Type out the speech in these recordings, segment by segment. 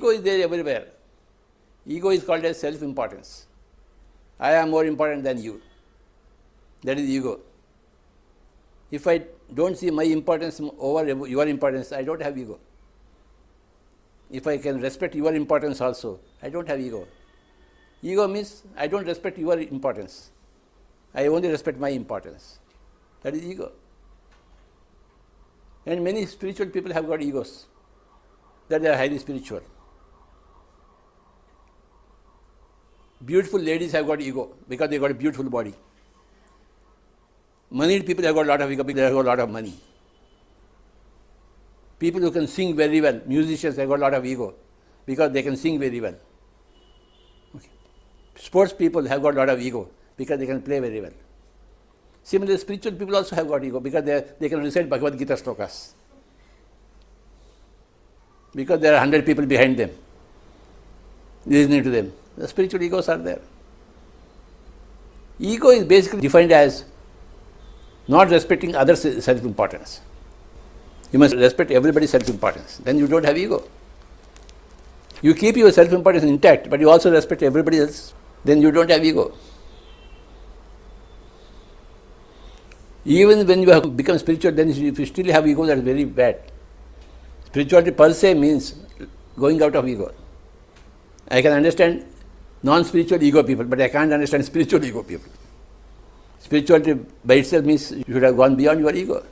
ego is there everywhere. Ego is called as self-importance. I am more important than you. That is ego. If I don't see my importance over your importance, I don't have ego. If I can respect your importance also, I don't have ego. Ego means I don't respect your importance. I only respect my importance. That is ego. And many spiritual people have got egos, that they are highly spiritual. Beautiful ladies have got ego because they got a beautiful body. Moneyed people have got a lot of ego because they have got a lot of money. People who can sing very well, musicians have got a lot of ego because they can sing very well. Okay. Sports people have got a lot of ego because they can play very well. Similarly, spiritual people also have got ego because they can recite Bhagavad Gita slokas. Because there are 100 people behind them, listening to them. The spiritual egos are there. Ego is basically defined as not respecting others' self-importance. You must respect everybody's self-importance. Then you don't have ego. You keep your self-importance intact, but you also respect everybody else. Then you don't have ego. Even when you have become spiritual, then if you still have ego, that is very bad. Spirituality per se means going out of ego. I can understand non-spiritual ego people, but I can't understand spiritual ego people. Spirituality by itself means you should have gone beyond your ego.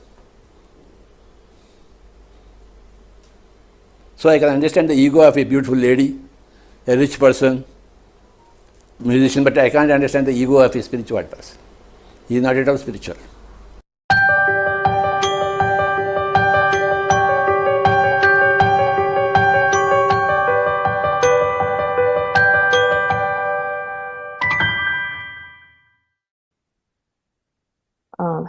So I can understand the ego of a beautiful lady, a rich person, musician, but I can't understand the ego of a spiritual person. He is not at all spiritual.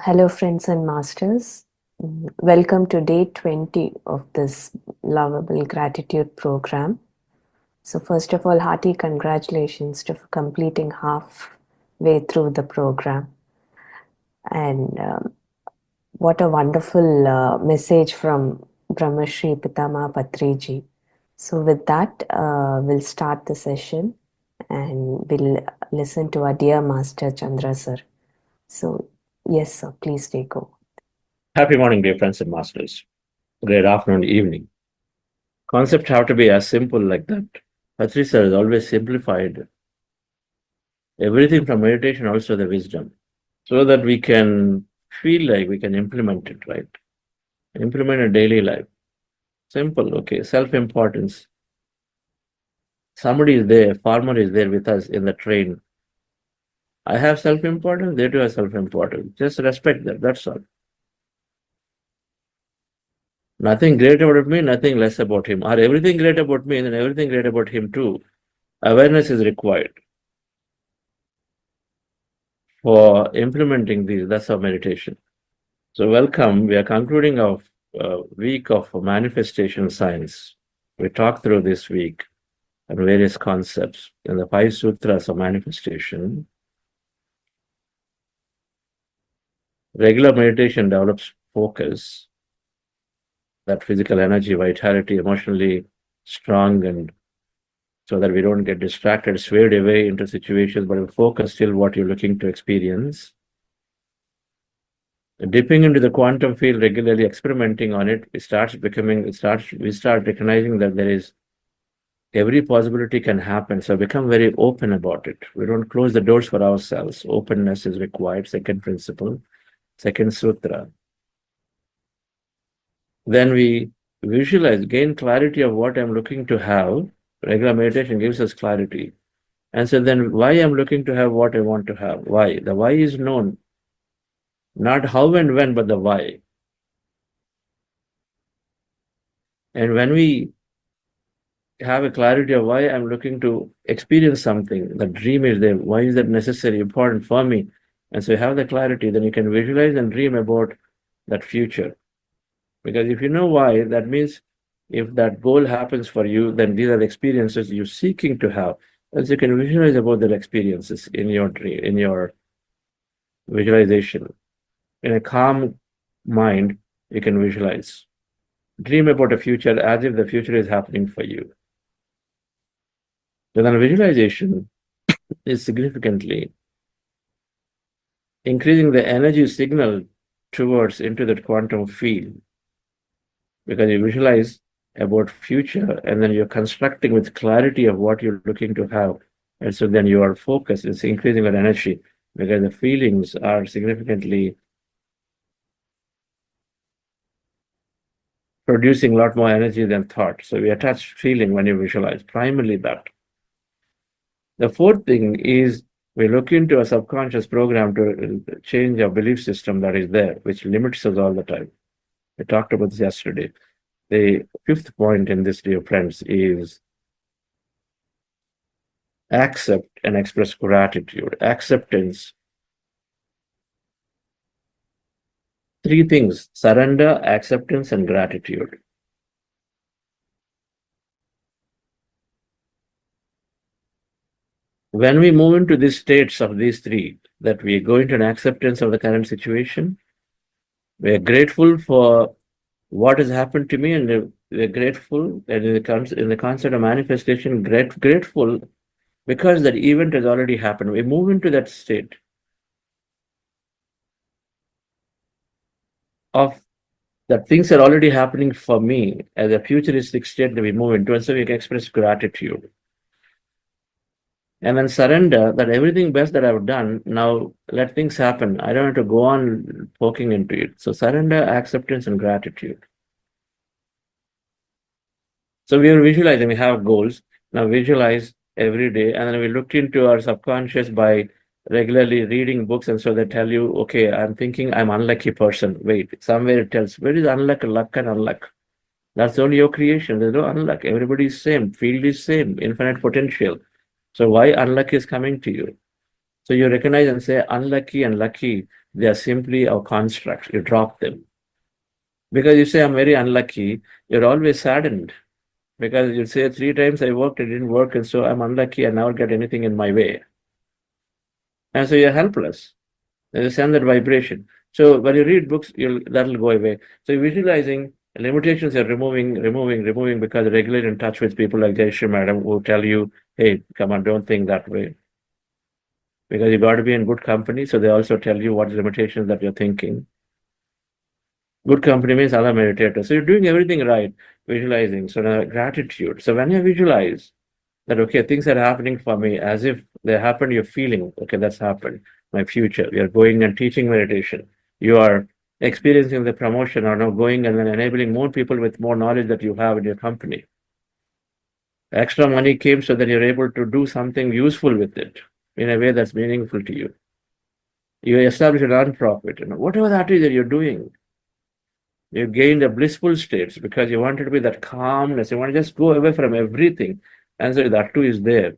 Hello, friends and masters. Welcome to day 20 of this lovable gratitude program. So first of all, hearty congratulations to completing halfway through the program. And what a wonderful message from Brahmashri Pitama Patriji. So with that, we'll start the session and we'll listen to our dear Master Chandra sir. So yes, sir, please take over. Happy morning, dear friends and masters. Great afternoon, evening. Concepts have to be as simple like that. Patri sir has always simplified everything from meditation, also the wisdom, so that we can feel like we can implement it, right? Implement a daily life. Simple, okay. Self-importance. Somebody is there, farmer is there with us in the train. I have self-importance, they too have self-importance. Just respect that, that's all. Nothing great about me, nothing less about him. Or everything great about me and then everything great about him too. Awareness is required for implementing these. That's our meditation. So welcome. We are concluding our week of manifestation science. We talked through this week and various concepts in the 5 sutras of manifestation. Regular meditation develops focus, that physical energy, vitality, emotionally strong, and so that we don't get distracted, swayed away into situations, but we focus still what you're looking to experience. Dipping into the quantum field regularly, experimenting on it, we start recognizing that there is every possibility can happen. So become very open about it. We don't close the doors for ourselves. Openness is required. Second principle, second sutra. Then we visualize, gain clarity of what I'm looking to have. Regular meditation gives us clarity. And so then why I'm looking to have what I want to have. Why? The why is known. Not how and when, but the why. And when we have a clarity of why I'm looking to experience something, the dream is there. Why is that necessary, important for me? And so you have the clarity, then you can visualize and dream about that future. Because if you know why, that means if that goal happens for you, then these are the experiences you're seeking to have. And so you can visualize about the experiences in your dream, in your visualization. In a calm mind, you can visualize. Dream about a future as if the future is happening for you. So then visualization is significantly increasing the energy signal towards into that quantum field, because you visualize about future and then you're constructing with clarity of what you're looking to have. And so then your focus is increasing your energy because the feelings are significantly producing a lot more energy than thought. So we attach feeling when you visualize, primarily that. The fourth thing is we look into a subconscious program to change our belief system that is there, which limits us all the time. We talked about this yesterday. The fifth point in this, dear friends, is accept and express gratitude. Acceptance. Three things: surrender, acceptance, and gratitude. When we move into these states of these three, that we go into an acceptance of the current situation, we are grateful for what has happened to me, and we're grateful, and in the concept of manifestation, grateful because that event has already happened. We move into that state of that things are already happening for me as a futuristic state that we move into, and so we can express gratitude. And then surrender that everything best that I've done, now let things happen. I don't have to go on poking into it. So surrender, acceptance, and gratitude. So we are visualizing, we have goals. Now visualize every day, and then we look into our subconscious by regularly reading books, and so they tell you, okay, I'm thinking I'm unlucky person. Wait, somewhere it tells, where is unluck, luck, and unluck? That's only your creation. There's no unluck. Everybody is same. Field is same. Infinite potential. So why unluck is coming to you? So you recognize and say unlucky and lucky, they are simply our constructs. You drop them. Because you say I'm very unlucky, you're always saddened. Because you say 3 times I worked, it didn't work, and so I'm unlucky, I never get anything in my way. And so you're helpless. You send that vibration. So when you read books, that'll go away. So you're visualizing limitations, you're removing, because you're regularly in touch with people like Jayshree Madam who tell you, hey, come on, don't think that way. Because you got to be in good company. So they also tell you what limitations that you're thinking. Good company means other meditators. So you're doing everything right, visualizing. So now gratitude. So when you visualize that, okay, things are happening for me as if they happened, you're feeling, okay, that's happened. My future. You're going and teaching meditation. You are experiencing the promotion or now going and then enabling more people with more knowledge that you have in your company. Extra money came so that you're able to do something useful with it in a way that's meaningful to you. You establish a non-profit, whatever that is that you're doing. You gain the blissful states because you wanted to be that calmness. You want to just go away from everything. And so that too is there.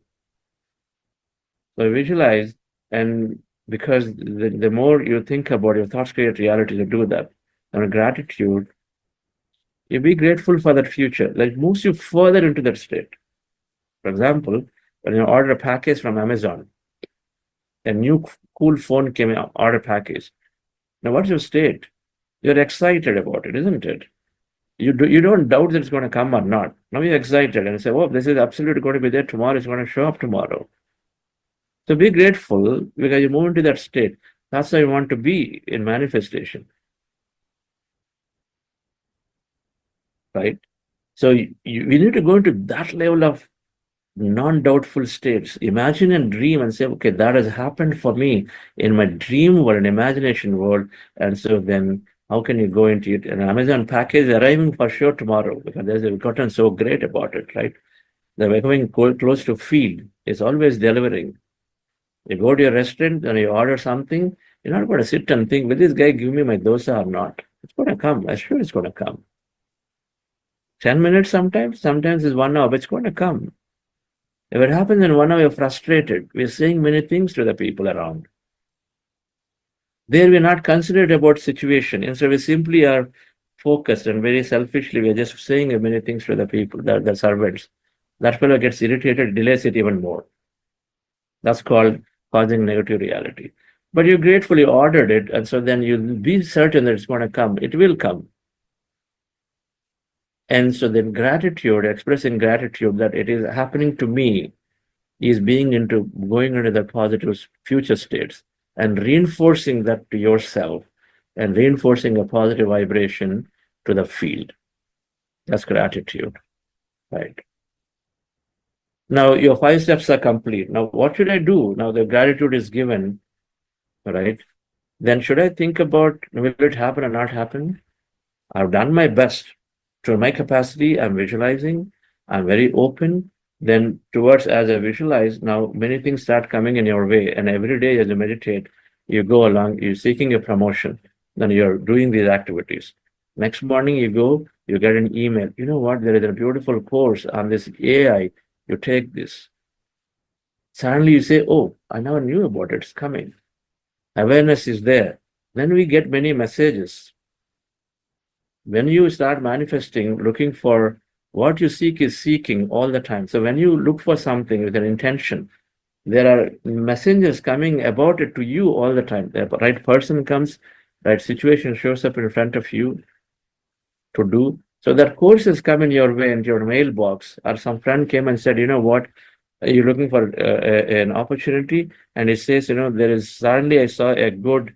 So visualize, and because the more you think about your thoughts create reality to do that. And gratitude, you be grateful for that future. That moves you further into that state. For example, when you order a package from Amazon, a new cool phone came in, order package. Now what's your state? You're excited about it, isn't it? You don't doubt that it's going to come or not. Now you're excited and say, oh, this is absolutely going to be there tomorrow. It's going to show up tomorrow. So be grateful because you move into that state. That's how you want to be in manifestation. Right? So we need to go into that level of non-doubtful states. Imagine and dream and say, okay, that has happened for me in my dream world, an imagination world. And so then how can you go into it? An Amazon package arriving for sure tomorrow because they've gotten so great about it, right? They're becoming close to field. It's always delivering. You go to your restaurant and you order something, you're not going to sit and think, will this guy give me my dosa or not? It's going to come. I'm sure it's going to come. 10 minutes sometimes it's 1 hour, but it's going to come. If it happens in 1 hour, you're frustrated. We're saying many things to the people around. There we're not considerate about situation. Instead, we simply are focused and very selfishly, we're just saying many things to the people, the servants. That fellow gets irritated, delays it even more. That's called causing negative reality. But you gratefully ordered it, and so then you'll be certain that it's going to come. It will come. And so then gratitude, expressing gratitude that it is happening to me is going into the positive future states and reinforcing that to yourself and reinforcing a positive vibration to the field. That's gratitude, right? Now your 5 steps are complete. Now what should I do? Now the gratitude is given, right? Then should I think about, will it happen or not happen? I've done my best to my capacity. I'm visualizing. I'm very open. Then towards as I visualize, now many things start coming in your way. And every day as you meditate, you go along, you're seeking a promotion. Then you're doing these activities. Next morning you go, you get an email. You know what? There is a beautiful course on this AI. You take this. Suddenly you say, oh, I never knew about it. It's coming. Awareness is there. Then we get many messages. When you start manifesting, looking for what you seek is seeking all the time. So when you look for something with an intention, there are messengers coming about it to you all the time. The right person comes, right situation shows up in front of you to do. So that courses come in your way into your mailbox, or some friend came and said, you know what, you're looking for an opportunity, and it says, you know, there is suddenly I saw a good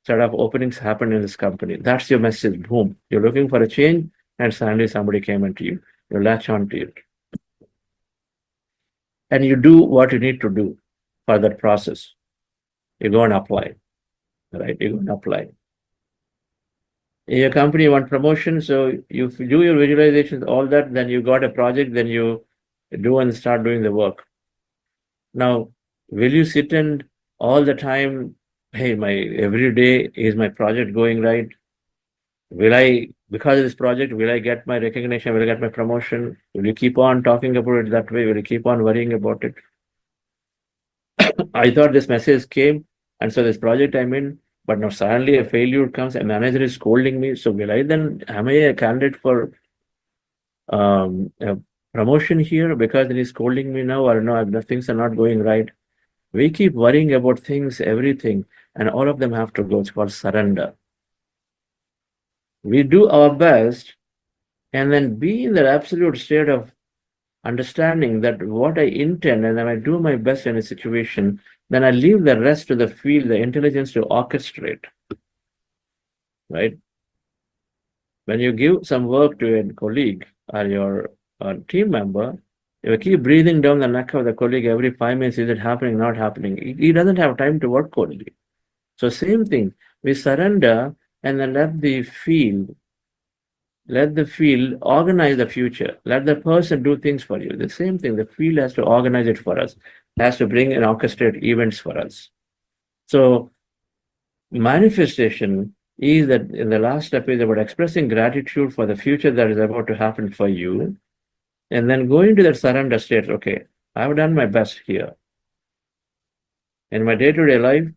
set of openings happen in this company. That's your message. Boom. You're looking for a change, and suddenly somebody came into you. You latch onto it. And you do what you need to do for that process. You go and apply. Right? You go and apply. In your company, you want promotion, so you do your visualizations, all that, then you got a project, then you do and start doing the work. Now, will you sit and all the time, hey, my every day is my project going right? Will I, because of this project, will I get my recognition? Will I get my promotion? Will you keep on talking about it that way? Will you keep on worrying about it? I thought this message came, and so this project I'm in, but now suddenly a failure comes, a manager is scolding me. So will I then, am I a candidate for a promotion here because he's scolding me now, or no, the things are not going right? We keep worrying about things, everything, and all of them have to go. It's called surrender. We do our best and then be in the absolute state of understanding that what I intend, and then I do my best in a situation, then I leave the rest to the field, the intelligence to orchestrate. Right? When you give some work to a colleague or your team member, you keep breathing down the neck of the colleague every 5 minutes. Is it happening, not happening? He doesn't have time to work only. So same thing, we surrender and then let the field organize the future. Let the person do things for you. The same thing, the field has to organize it for us, has to bring and orchestrate events for us. So manifestation is that in the last step is about expressing gratitude for the future that is about to happen for you. And then going to that surrender state, okay, I've done my best here. In my day-to-day life,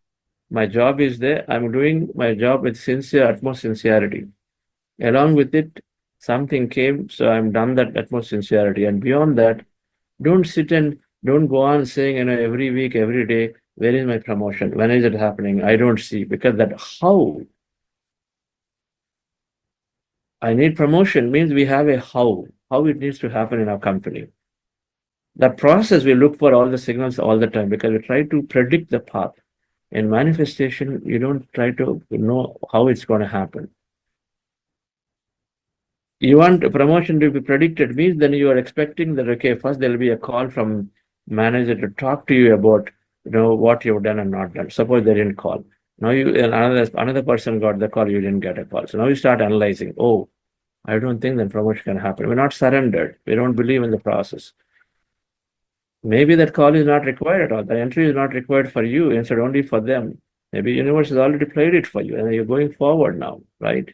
my job is there. I'm doing my job with utmost sincerity. Along with it, something came, so I'm done that utmost sincerity. And beyond that, don't sit and don't go on saying, you know, every week, every day, where is my promotion? When is it happening? I don't see. Because that how I need promotion means we have a how it needs to happen in our company. That process, we look for all the signals all the time because we try to predict the path. In manifestation, you don't try to know how it's going to happen. You want a promotion to be predicted means then you are expecting that, okay, first there will be a call from manager to talk to you about, you know, what you've done and not done. Suppose they didn't call. Now another person got the call, you didn't get a call. So now you start analyzing, oh, I don't think that promotion can happen. We're not surrendered. We don't believe in the process. Maybe that call is not required at all. The entry is not required for you, instead only for them. Maybe universe has already played it for you and you're going forward now, right?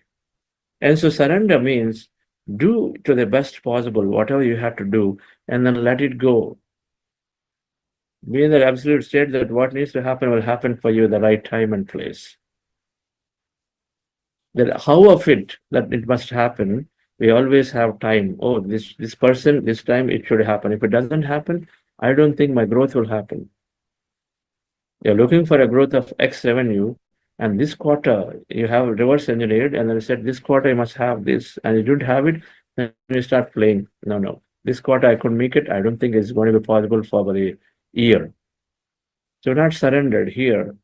And so surrender means do to the best possible whatever you have to do and then let it go. Be in the absolute state that what needs to happen will happen for you at the right time and place. That how of it that it must happen, we always have time. Oh, this person, this time it should happen. If it doesn't happen, I don't think my growth will happen. You're looking for a growth of X revenue, and this quarter you have reverse engineered, and then you said this quarter you must have this, and you don't have it, then you start playing. No. This quarter I couldn't make it. I don't think it's going to be possible for the year. So not surrendered here.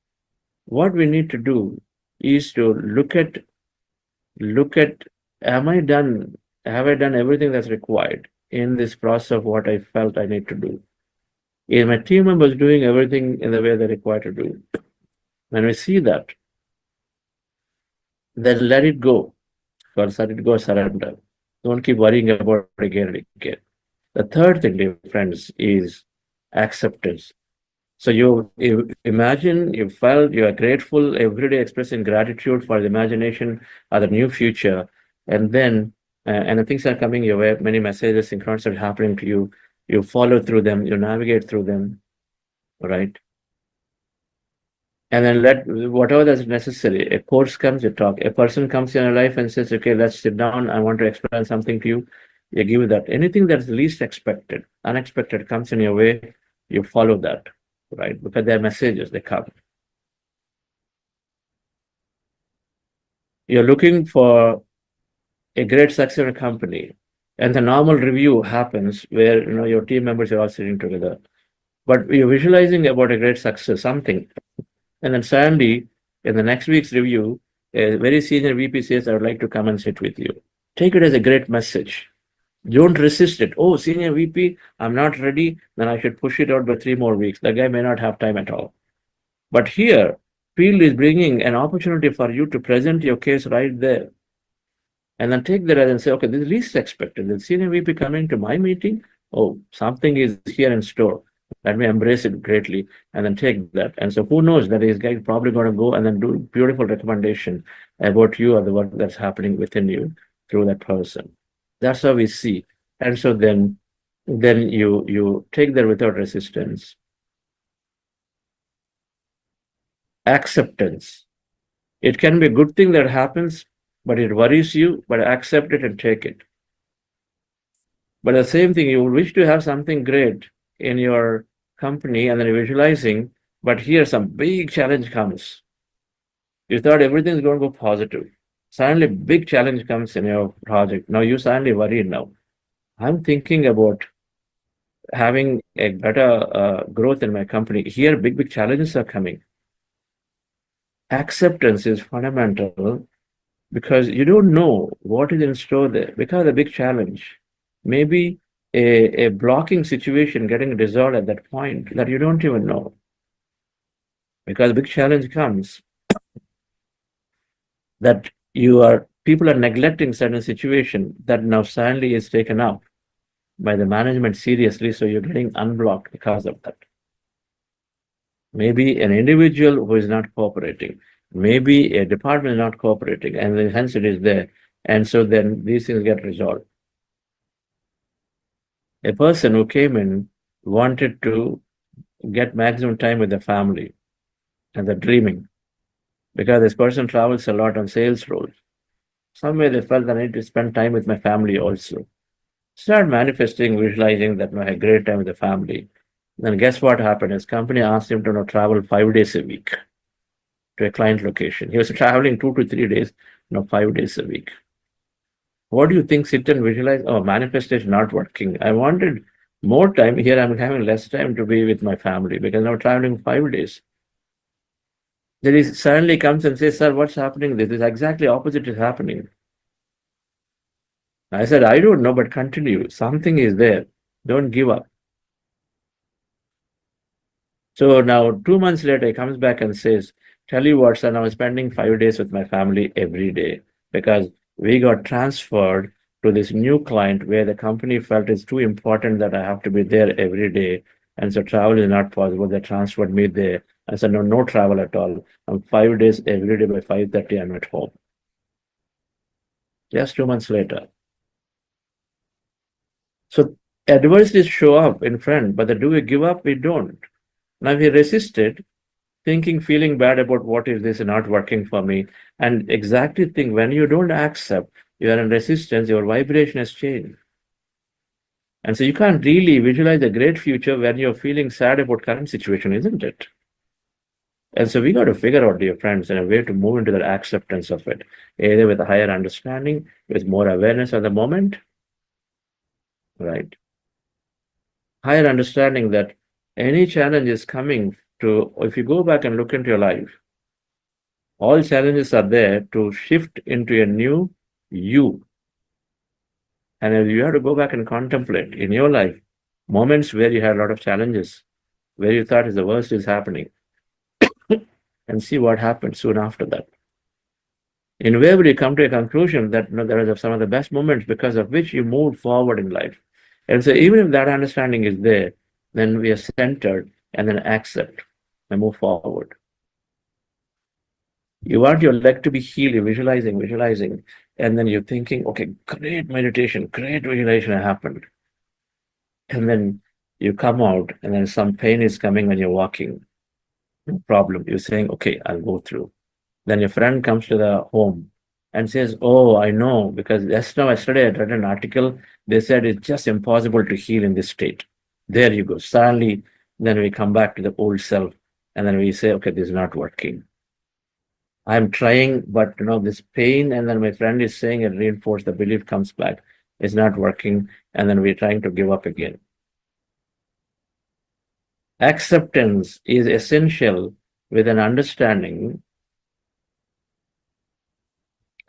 What we need to do is to look at, have I done everything that's required in this process of what I felt I need to do? Is my team members doing everything in the way they're required to do? When we see that, then let it go. Or let it go, surrender. Don't keep worrying about it again and again. The third thing, dear friends, is acceptance. So you imagine, you felt, you are grateful, every day expressing gratitude for the imagination of the new future, and then and the things are coming your way, many messages, synchronous are happening to you. You follow through them, you navigate through them, right? And then let whatever that's necessary. A course comes, you talk. A person comes in your life and says, "Okay, let's sit down. I want to explain something to you." You give that. Anything that's least expected, unexpected comes in your way, you follow that, right? Because they're messages, they come. You're looking for a great success in a company, and the normal review happens where your team members are all sitting together. But you're visualizing about a great success, something. And then suddenly, in the next week's review, a very senior VP says, "I would like to come and sit with you." Take it as a great message. Don't resist it. "Oh, senior VP, I'm not ready. Then I should push it out by 3 more weeks. The guy may not have time at all." But here, field is bringing an opportunity for you to present your case right there. And then take that and say, "Okay, this is least expected. The senior VP coming to my meeting. Oh, something is here in store. Let me embrace it greatly," and then take that. And so who knows that this guy is probably going to go and then do beautiful recommendation about you or the work that's happening within you through that person. That's how we see. And so then you take that without resistance. Acceptance. It can be a good thing that happens, but it worries you, but accept it and take it. But the same thing, you wish to have something great in your company and then you're visualizing, but here some big challenge comes. You thought everything's going to go positive. Suddenly, big challenge comes in your project. Now you suddenly worry now. I'm thinking about having a better growth in my company. Here, big challenges are coming. Acceptance is fundamental because you don't know what is in store there. Because the big challenge, maybe a blocking situation getting resolved at that point that you don't even know. Because the big challenge comes that people are neglecting certain situation that now suddenly is taken up by the management seriously, so you're getting unblocked because of that. Maybe an individual who is not cooperating, maybe a department is not cooperating, and then hence it is there. And so then these things get resolved. A person who came in wanted to get maximum time with the family, and they're dreaming. Because this person travels a lot on sales roles. Somewhere they felt I need to spend time with my family also. Start manifesting, visualizing that I had a great time with the family. Then guess what happened? His company asked him to travel 5 days a week to a client location. He was traveling 2 to 3 days, 5 days a week. What do you think? Sit and visualize, oh, manifestation not working. I wanted more time. Here I'm having less time to be with my family because I'm traveling 5 days. Then he suddenly comes and says, "Sir, what's happening? This is exactly opposite is happening." I said, "I don't know, but continue. Something is there. Don't give up." So now 2 months later, he comes back and says, "Tell you what, son, I'm spending 5 days with my family every day because we got transferred to this new client where the company felt it's too important that I have to be there every day. And so travel is not possible. They transferred me there. I said, no travel at all. I'm 5 days every day by 5:30, I'm at home." Just 2 months later. So adversities show up in front, but do we give up? We don't. Now we resisted, thinking, feeling bad about what is this not working for me. And exactly think when you don't accept, you are in resistance, your vibration has changed. And so you can't really visualize a great future when you're feeling sad about current situation, isn't it? And so we got to figure out, dear friends, a way to move into the acceptance of it, either with a higher understanding, with more awareness at the moment, right? Higher understanding that any challenge is coming to, if you go back and look into your life, all challenges are there to shift into a new you. And if you have to go back and contemplate in your life moments where you had a lot of challenges, where you thought the worst is happening, and see what happened soon after that. Invariably, you come to a conclusion that there are some of the best moments because of which you moved forward in life. And so, even if that understanding is there, then we are centered and then accept and move forward. You want your leg to be healed, you're visualizing, and then you're thinking, okay, great meditation, great visualization happened. And then you come out, and then some pain is coming when you're walking. No problem. You're saying, okay, I'll go through. Then your friend comes to the home and says, oh, I know, because yesterday I read an article, they said it's just impossible to heal in this state. There you go. Suddenly, then we come back to the old self, and then we say, okay, this is not working. I'm trying, but this pain, and then my friend is saying and reinforce the belief comes back. It's not working, and then we're trying to give up again. Acceptance is essential with an understanding.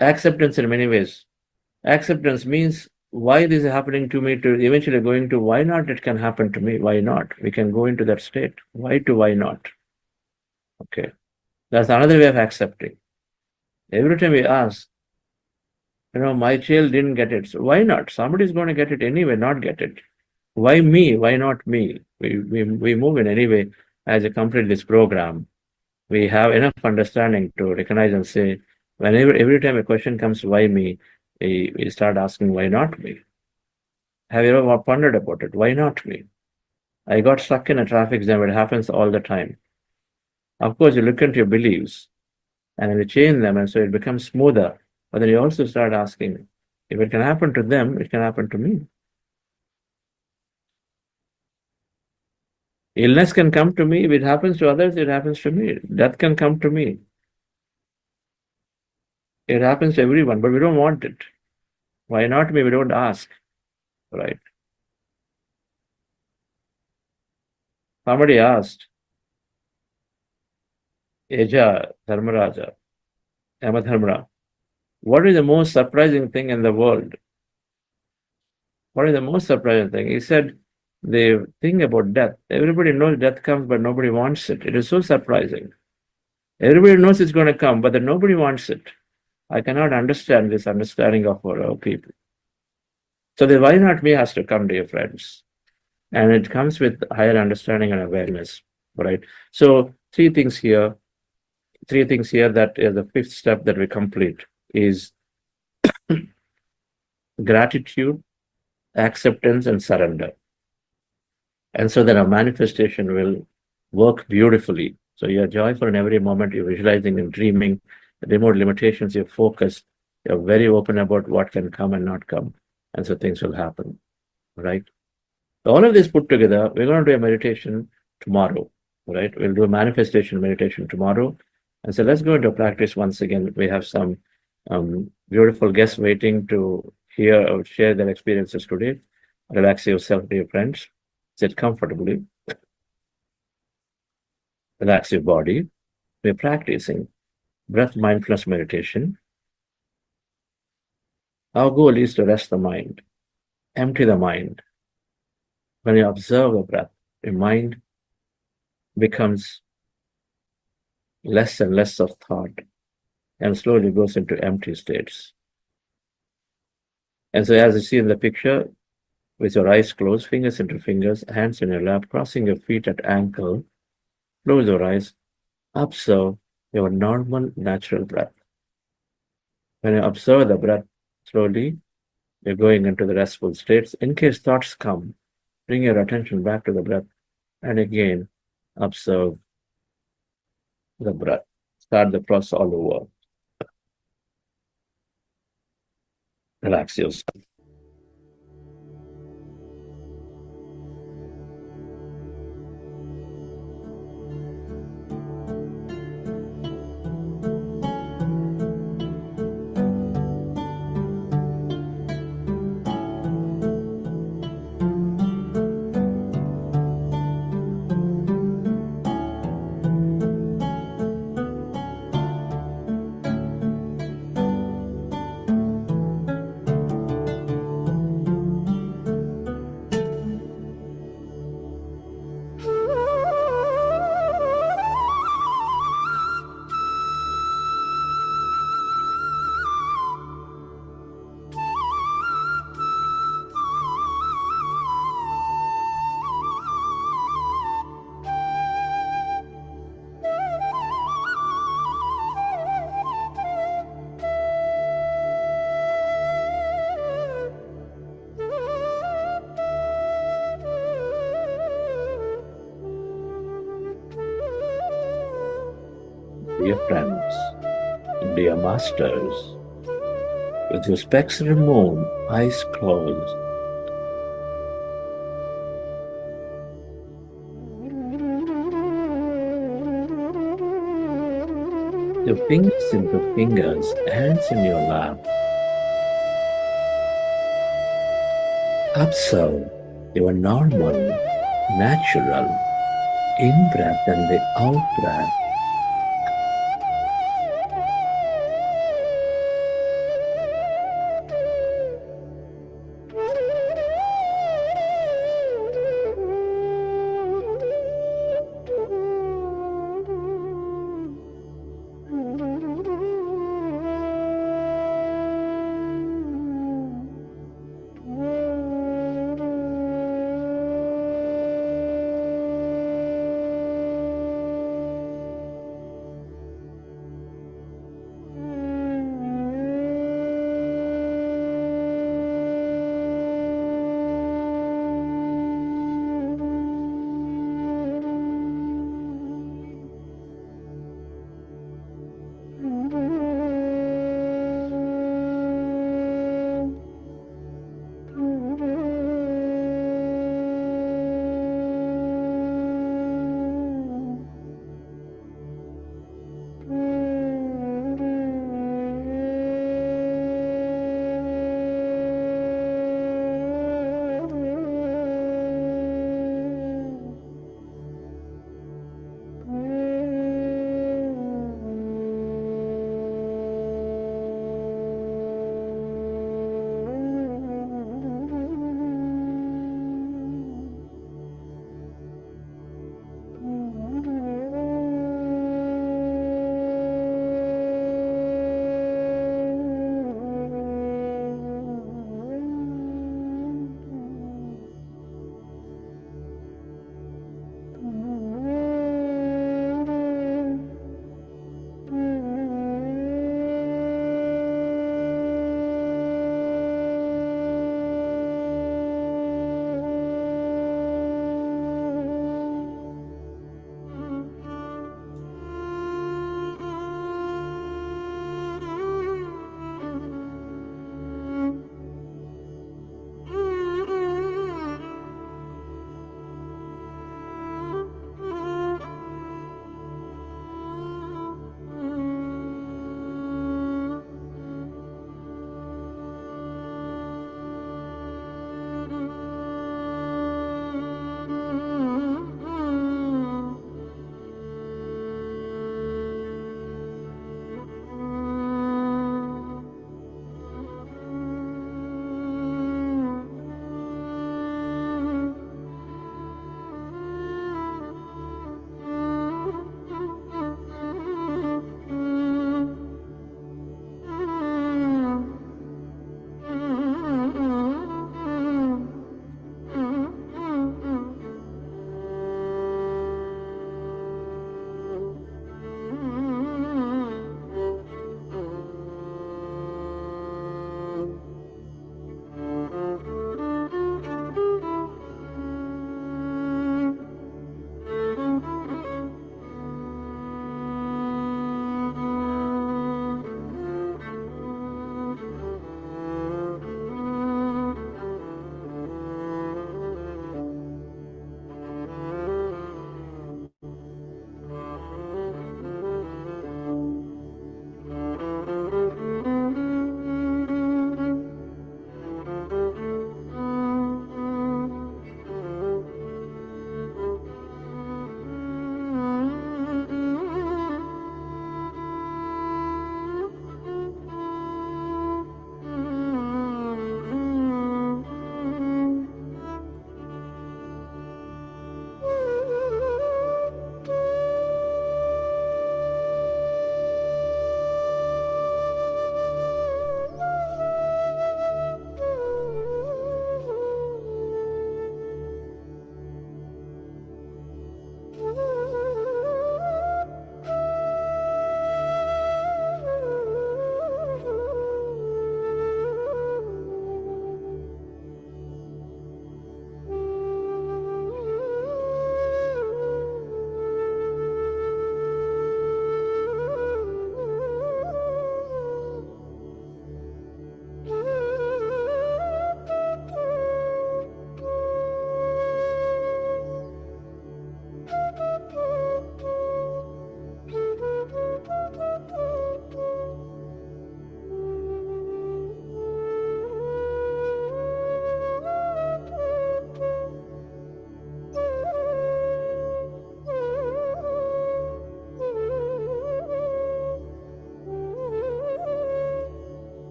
Acceptance in many ways. Acceptance means why this is happening to me, to eventually going to why not it can happen to me, why not? We can go into that state. Why to why not? Okay. That's another way of accepting. Every time we ask, my child didn't get it, so why not? Somebody's going to get it anyway, not get it. Why me? Why not me? We move in any way as you complete this program. We have enough understanding to recognize and say, whenever every time a question comes, why me? We start asking, why not me? Have you ever pondered about it? Why not me? I got stuck in a traffic jam. It happens all the time. Of course, you look into your beliefs and you change them, and so it becomes smoother. But then you also start asking, if it can happen to them, it can happen to me. Illness can come to me. If it happens to others, it happens to me. Death can come to me. It happens to everyone, but we don't want it. Why not me? We don't ask, right? Somebody asked Eja Dharmaraja, Yamadharmara, what is the most surprising thing in the world? What is the most surprising thing? He said, the thing about death. Everybody knows death comes, but nobody wants it. It is so surprising. Everybody knows it's going to come, but then nobody wants it. I cannot understand this understanding of our people. So the why not me has to come, dear friends. And it comes with higher understanding and awareness, right? So three things here that is the fifth step that we complete is gratitude, acceptance, and surrender. And so then our manifestation will work beautifully. So you're joyful in every moment, you're visualizing and dreaming, remote limitations, you're focused, you're very open about what can come and not come. And so things will happen, right? So all of this put together, we're going to do a meditation tomorrow, right? We'll do a manifestation meditation tomorrow. And so let's go into practice once again. We have some beautiful guests waiting to hear or share their experiences today. Relax yourself, dear friends. Sit comfortably. Relax your body. We're practicing breath mindfulness meditation. Our goal is to rest the mind, empty the mind. When you observe the breath, your mind becomes less and less of thought and slowly goes into empty states. And so as you see in the picture, with your eyes closed, fingers into fingers, hands in your lap, crossing your feet at ankle, close your eyes, observe your normal, natural breath. When you observe the breath slowly, you're going into the restful states. In case thoughts come, bring your attention back to the breath and again observe the breath. Start the process all over. Relax yourself. Dear friends, dear masters, with your specs removed, eyes closed, your fingers into fingers, hands in your lap. Observe your normal, natural in-breath and the out-breath.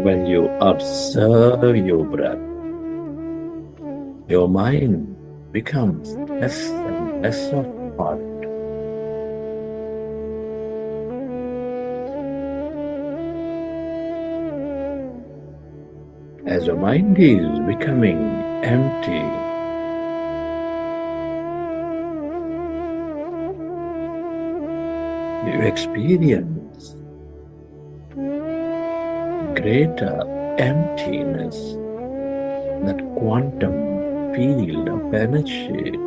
When you observe your breath, your mind becomes less and less of thought. As your mind is becoming empty, you experience greater emptiness, that quantum field of energy.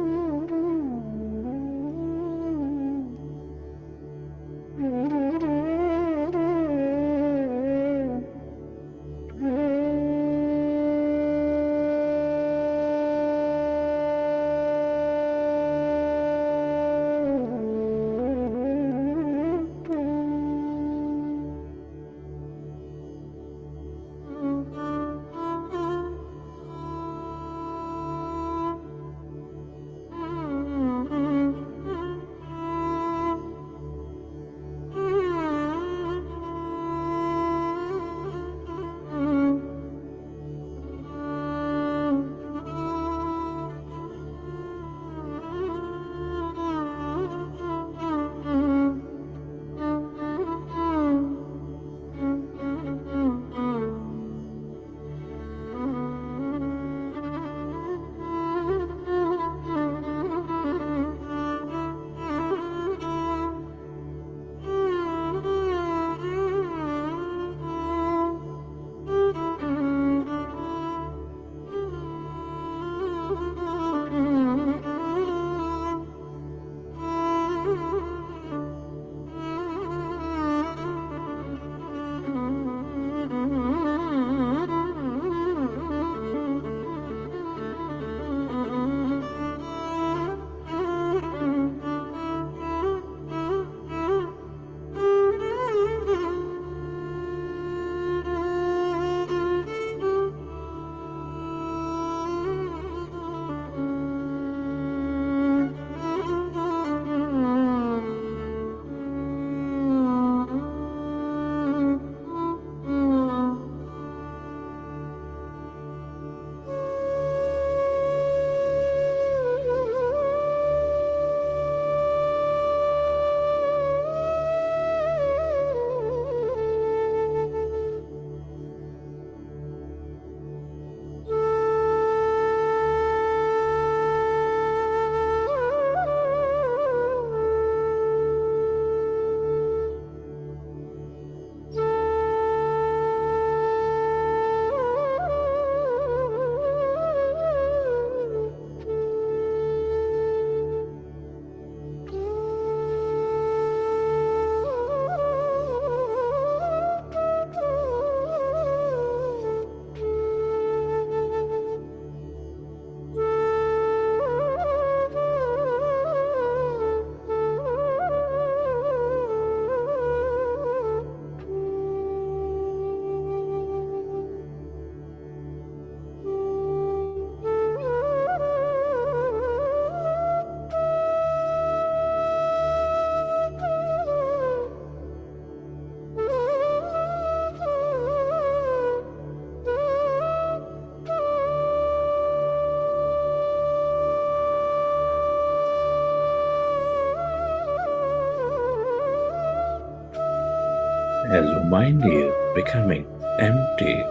As your mind is becoming empty,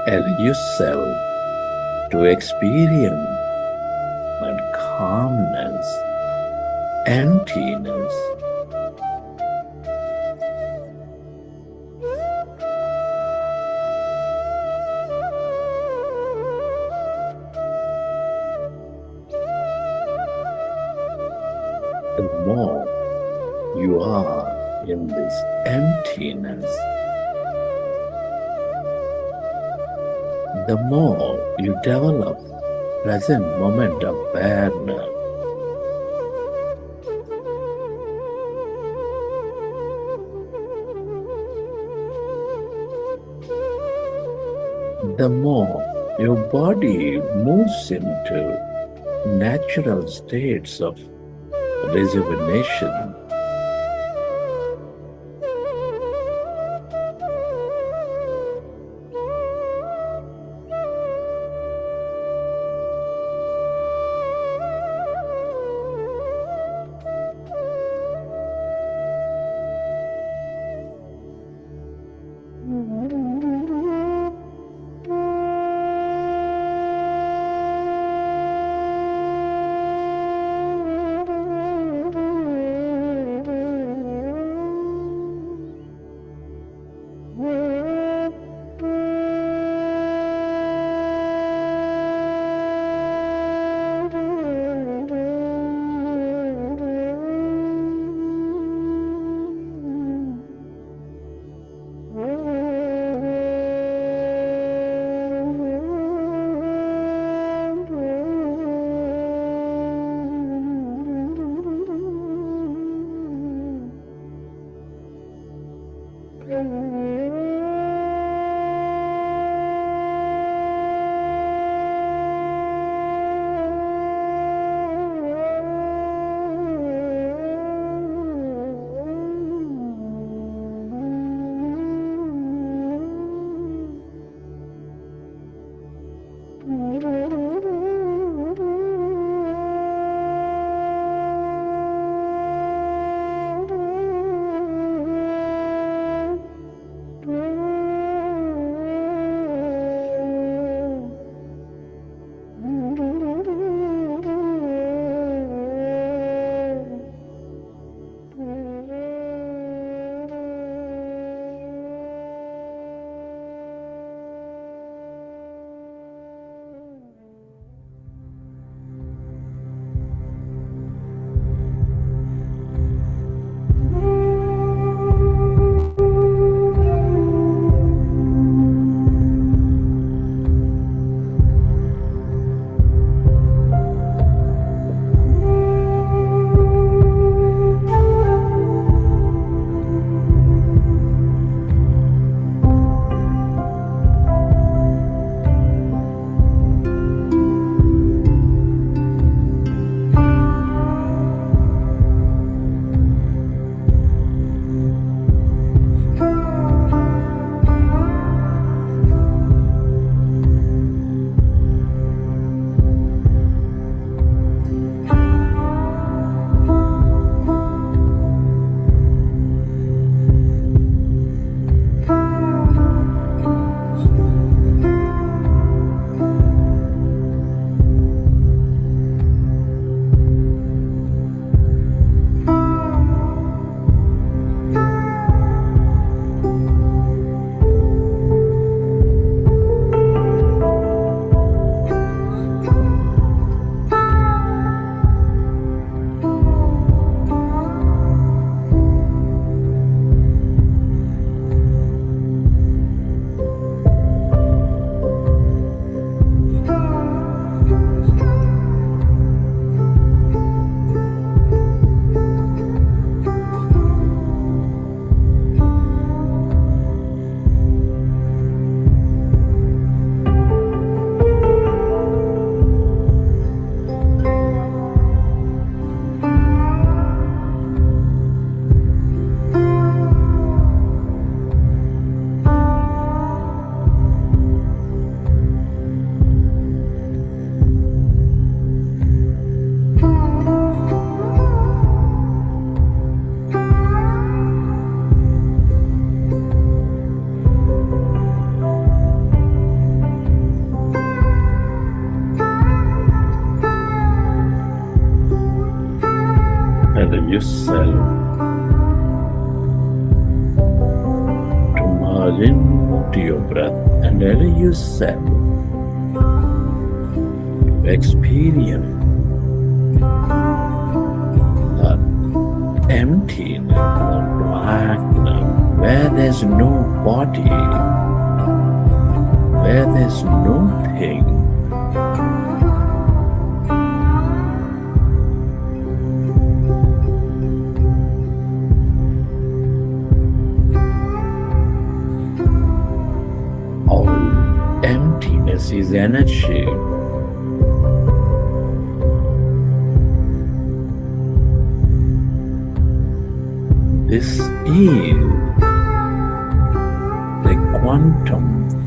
allow yourself to experience that calmness, emptiness. The more you are in this emptiness, the more you develop present moment awareness. The more your body moves into natural states of rejuvenation, yourself to merge into your breath and allow yourself to experience the emptiness, the blackness, where there's no body, where there's no thing. All emptiness is energy. This is the quantum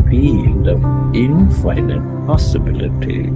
field of infinite possibility.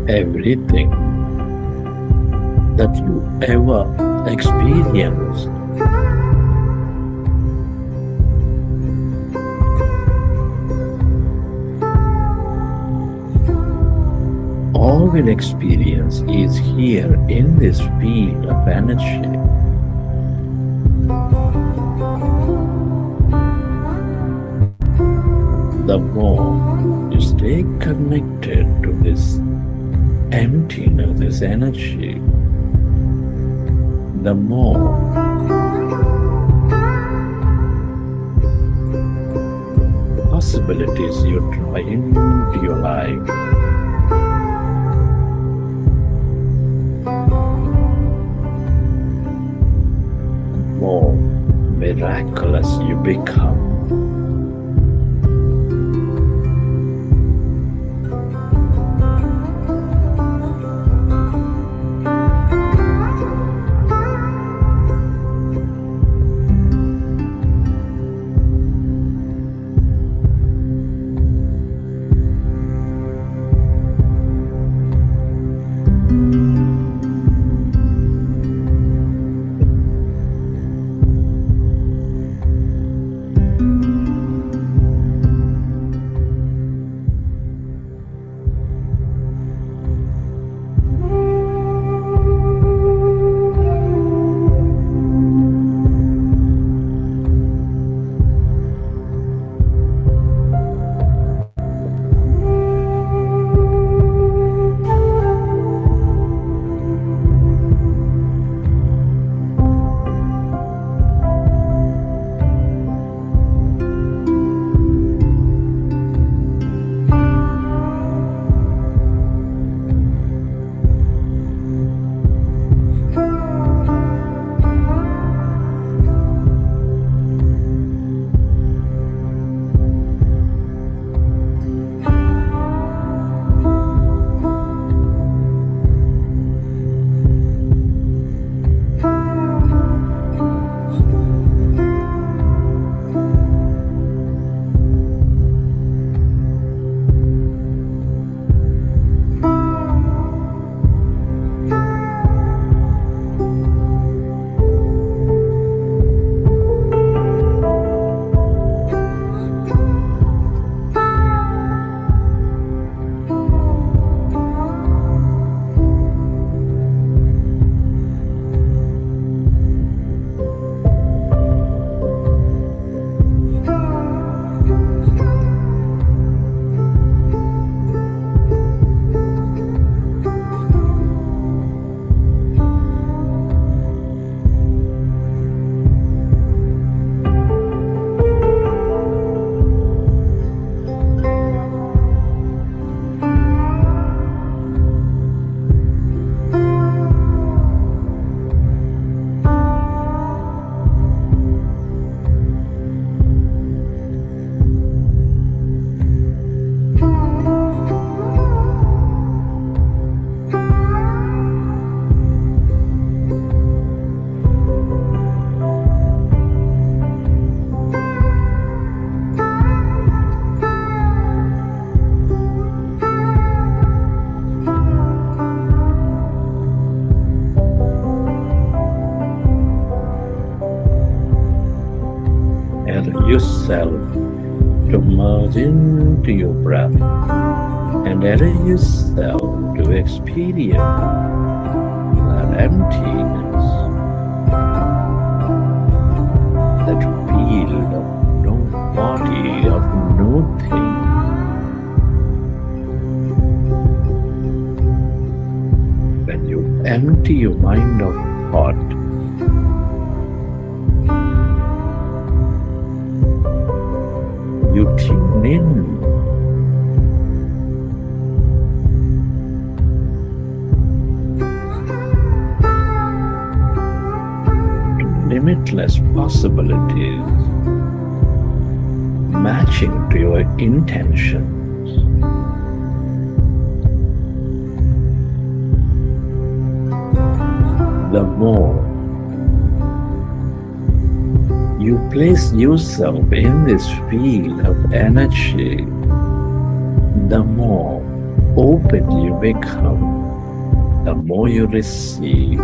Everything that you ever experienced all will experience is here in this field of energy. The more you stay connected to this emptiness, this energy, the more possibilities you draw into your life. The more miraculous you become. yourself to merge into your breath and allow yourself to experience that emptiness, that field of no body, of no thing. When you empty your mind of thought, you tune in to limitless possibilities matching to your intentions. The more you place yourself in this field of energy, the more open you become, the more you receive.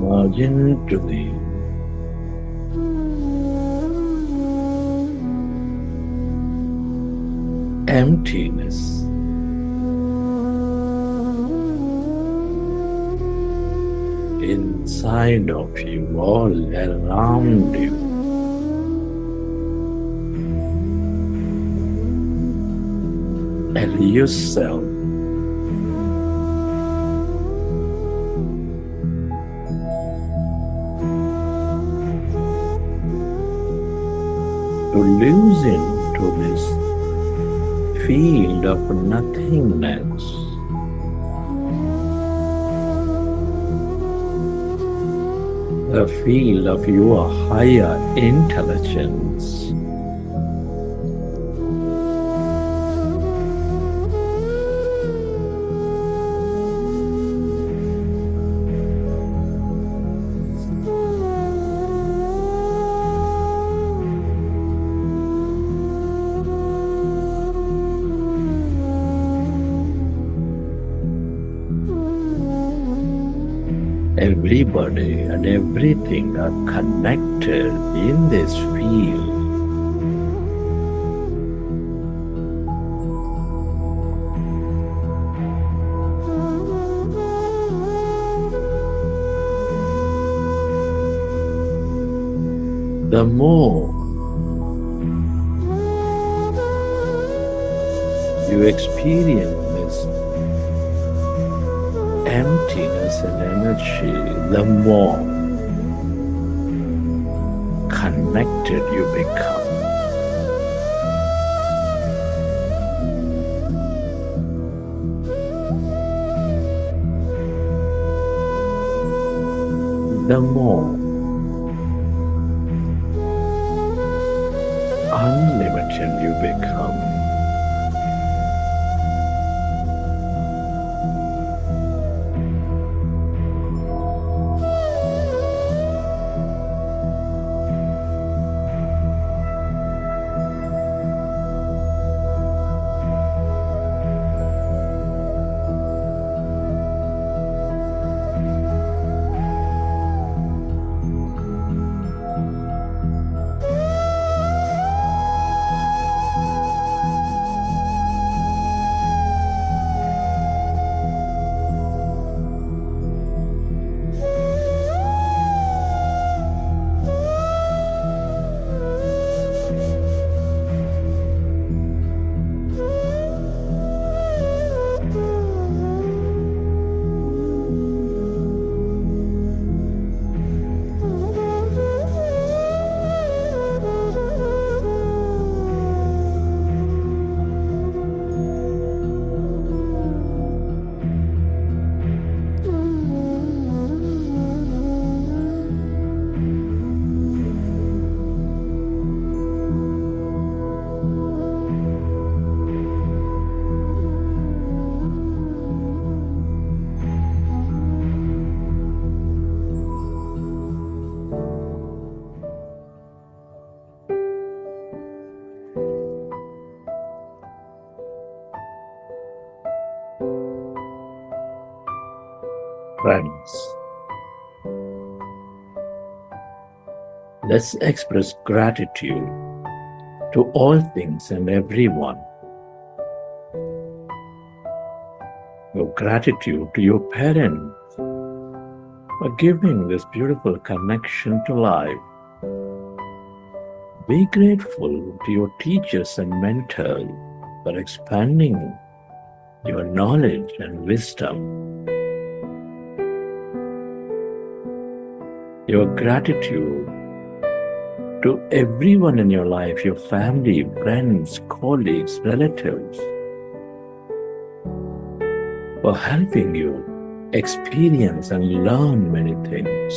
Merge into the emptiness. Inside of you, all around you. And yourself to lose into this field of nothingness. The field of your higher intelligence. everybody and everything are connected in this field. The more you experience this emptiness and energy, the more connected you become. The more unlimited you become. Friends, let's express gratitude to all things and everyone. Your gratitude to your parents for giving this beautiful connection to life. Be grateful to your teachers and mentors for expanding your knowledge and wisdom. Your gratitude to everyone in your life, your family, friends, colleagues, relatives, for helping you experience and learn many things.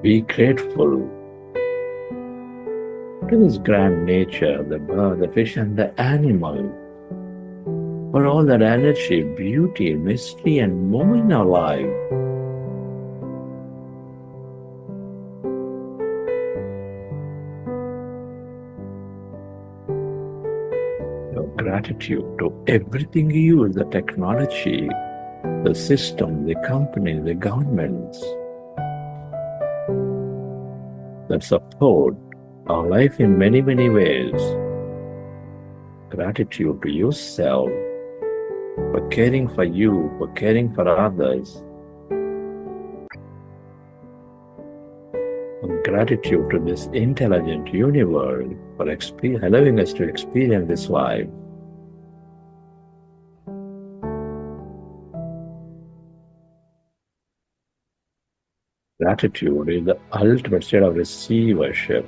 Be grateful to this grand nature, the bird, the fish, and the animal, for all that energy, beauty, mystery, and more in our life. Your gratitude to everything you use, the technology, the system, the company, the governments that support our life in many, many ways. Gratitude to yourself for caring for you, for caring for others. And gratitude to this intelligent universe for allowing us to experience this life. Gratitude is the ultimate state of receivership.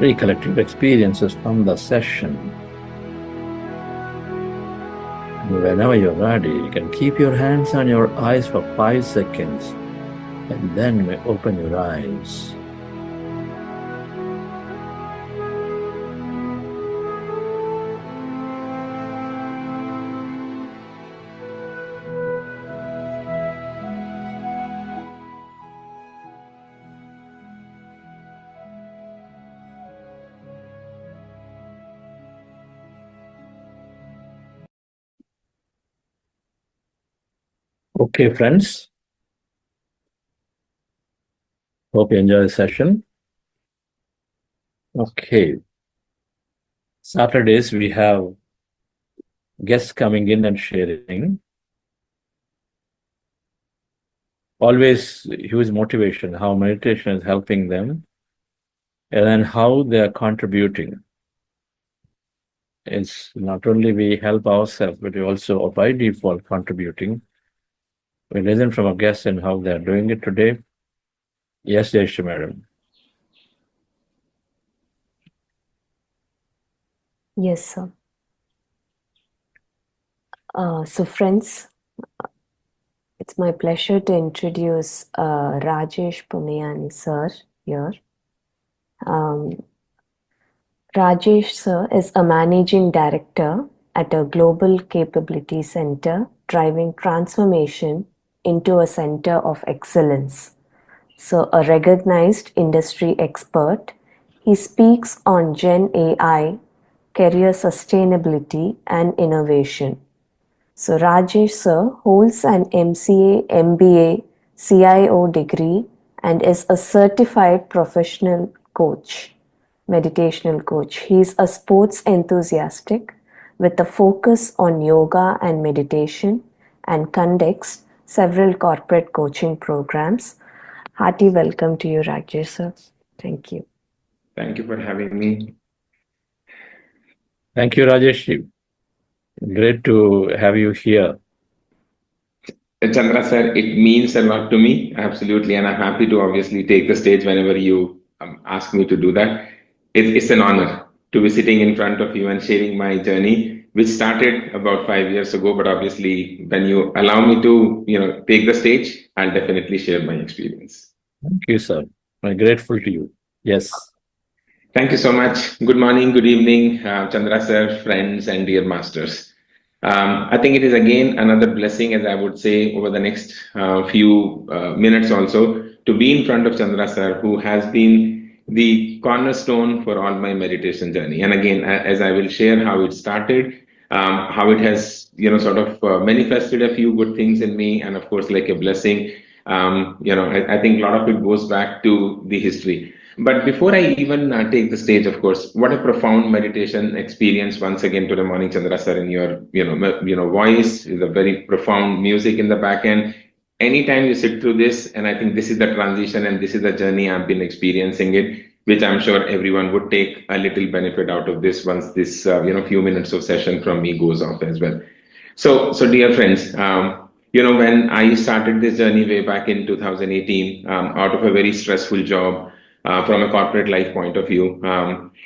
Recollective experiences from the session. Whenever you're ready, you can keep your hands on your eyes for 5 seconds and then open your eyes. Okay, friends. Hope you enjoy the session. Okay. Saturdays, we have guests coming in and sharing. Always huge motivation, how meditation is helping them, and then how they are contributing. It's not only we help ourselves, but we also by default contributing. We listen from our guests and how they are doing it today. Yes, Jayashree Madam. Yes, sir. So, friends, it's my pleasure to introduce Rajesh Puniyani, sir, here. Rajesh, sir, is a managing director at a global capability center driving transformation into a center of excellence. So, a recognized industry expert, he speaks on Gen AI, career sustainability, and innovation. So, Rajesh, sir, holds an MCA, MBA, CIO degree, and is a certified professional coach, meditational coach. He is a sports enthusiastic with a focus on yoga and meditation and conducts several corporate coaching programs. Hearty welcome to you, Rajesh, sir. Thank you. Thank you for having me. Thank you, Rajesh. Great to have you here. Chandra sir, it means a lot to me, absolutely, and I'm happy to obviously take the stage whenever you ask me to do that. It's an honor to be sitting in front of you and sharing my journey, which started about 5 years ago. But obviously, when you allow me to, take the stage, I'll definitely share my experience. Thank you, sir. I'm grateful to you. Yes. Thank you so much. Good morning, good evening, Chandra sir, friends, and dear masters. I think it is again another blessing, as I would say, over the next few minutes also, to be in front of Chandra sir, who has been the cornerstone for all my meditation journey. And again, as I will share how it started, how it has, sort of manifested a few good things in me, and of course, like a blessing. I think a lot of it goes back to the history. But before I even take the stage, of course, what a profound meditation experience once again today morning, Chandra sir, in your voice is a very profound music in the back end. Anytime you sit through this, and I think this is the transition and this is the journey I've been experiencing it, which I'm sure everyone would take a little benefit out of this once this few minutes of session from me goes off as well. So dear friends, when I started this journey way back in 2018, out of a very stressful job. From a corporate life point of view.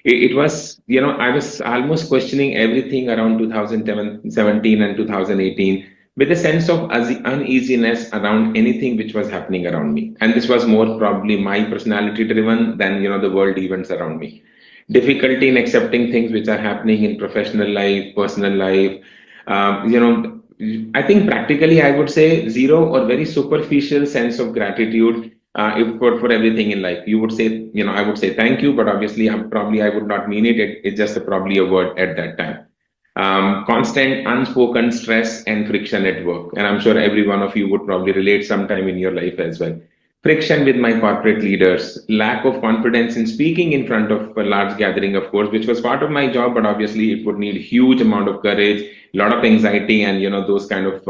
It was, I was almost questioning everything around 2017 and 2018 with a sense of uneasiness around anything which was happening around me. And this was more probably my personality driven than, the world events around me. Difficulty in accepting things which are happening in professional life, personal life, I think practically I would say zero or very superficial sense of gratitude for everything in life. You would say, I would say thank you, but obviously I would not mean it. It's just probably a word at that time. Constant unspoken stress and friction at work. And I'm sure every one of you would probably relate sometime in your life as well. Friction with my corporate leaders, lack of confidence in speaking in front of a large gathering, of course, which was part of my job, but obviously it would need huge amount of courage, a lot of anxiety, and those kind of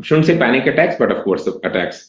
shouldn't say panic attacks, but of course attacks.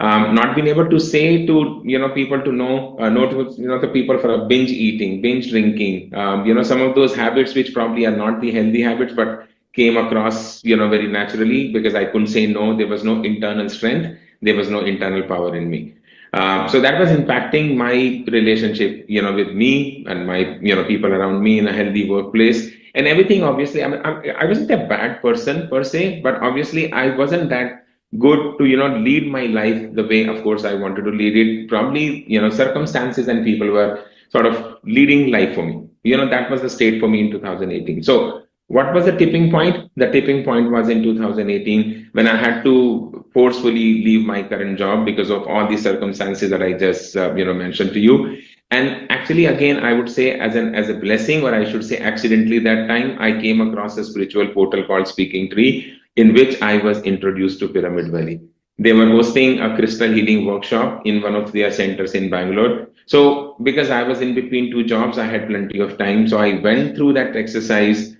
Not being able to say to people to know to the people for a binge eating, binge drinking, some of those habits which probably are not the healthy habits, but came across very naturally because I couldn't say no. There was no internal strength, there was no internal power in me. So that was impacting my relationship with me and my people around me in a healthy workplace. And everything, obviously, I wasn't a bad person per se, but obviously I wasn't that good to, lead my life the way, of course, I wanted to lead it. Probably, circumstances and people were sort of leading life for me. That was the state for me in 2018. So what was the tipping point? The tipping point was in 2018 when I had to forcefully leave my current job because of all the circumstances that I just, mentioned to you. And actually, again, I would say as a blessing, or I should say accidentally, that time I came across a spiritual portal called Speaking Tree, in which I was introduced to Pyramid Valley. They were hosting a crystal healing workshop in one of their centers in Bangalore. So because I was in between two jobs, I had plenty of time. So I went through that exercise,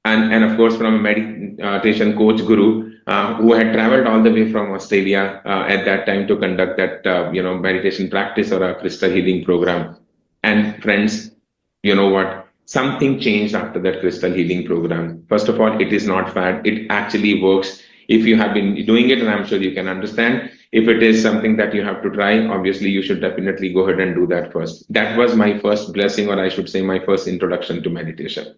and of course, from a meditation coach guru who had traveled all the way from Australia at that time to conduct that meditation practice or a crystal healing program. And friends, you know what? Something changed after that crystal healing program. First of all, it is not fad. It actually works. If you have been doing it, and I'm sure you can understand, if it is something that you have to try, obviously you should definitely go ahead and do that first. That was my first blessing, or I should say my first introduction to meditation.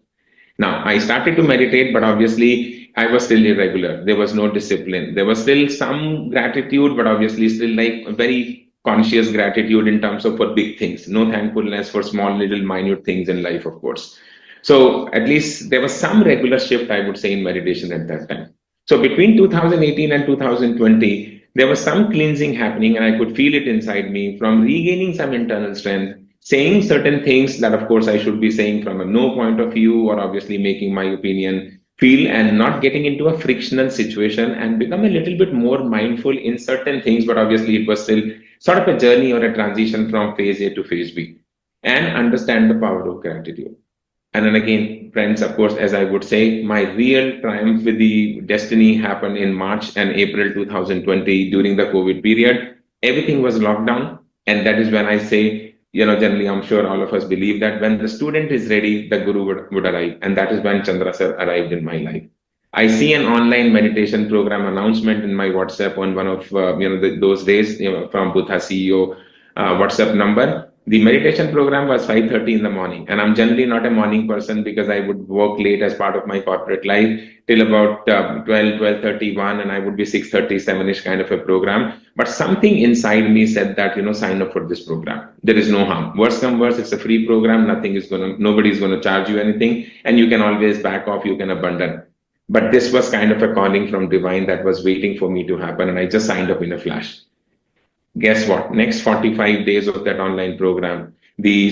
Now, I started to meditate, but obviously I was still irregular. There was no discipline. There was still some gratitude, but obviously still like very conscious gratitude in terms of for big things. No thankfulness for small, little, minute things in life, of course. So at least there was some regular shift, I would say, in meditation at that time. So between 2018 and 2020, there was some cleansing happening, and I could feel it inside me from regaining some internal strength, saying certain things that, of course, I should be saying from a no point of view, or obviously making my opinion feel, and not getting into a frictional situation, and become a little bit more mindful in certain things. But obviously, it was still sort of a journey or a transition from phase A to phase B, and understand the power of gratitude. And then again, friends, of course, as I would say, my real triumph with the destiny happened in March and April 2020 during the COVID period. Everything was locked down. And that is when I say, generally, I'm sure all of us believe that when the student is ready, the guru would arrive. And that is when Chandra sir arrived in my life. I see an online meditation program announcement in my WhatsApp on one of those days from Buddha CEO WhatsApp number. The meditation program was 5:30 in the morning, and I'm generally not a morning person because I would work late as part of my corporate life till about 12:31, and I would be 6:30, 7-ish kind of a program. But something inside me said that, sign up for this program. There is no harm. Worst come worst, it's a free program. Nobody's gonna charge you anything, and you can always back off, you can abandon. But this was kind of a calling from divine that was waiting for me to happen, and I just signed up in a flash. Guess what? Next 45 days of that online program, the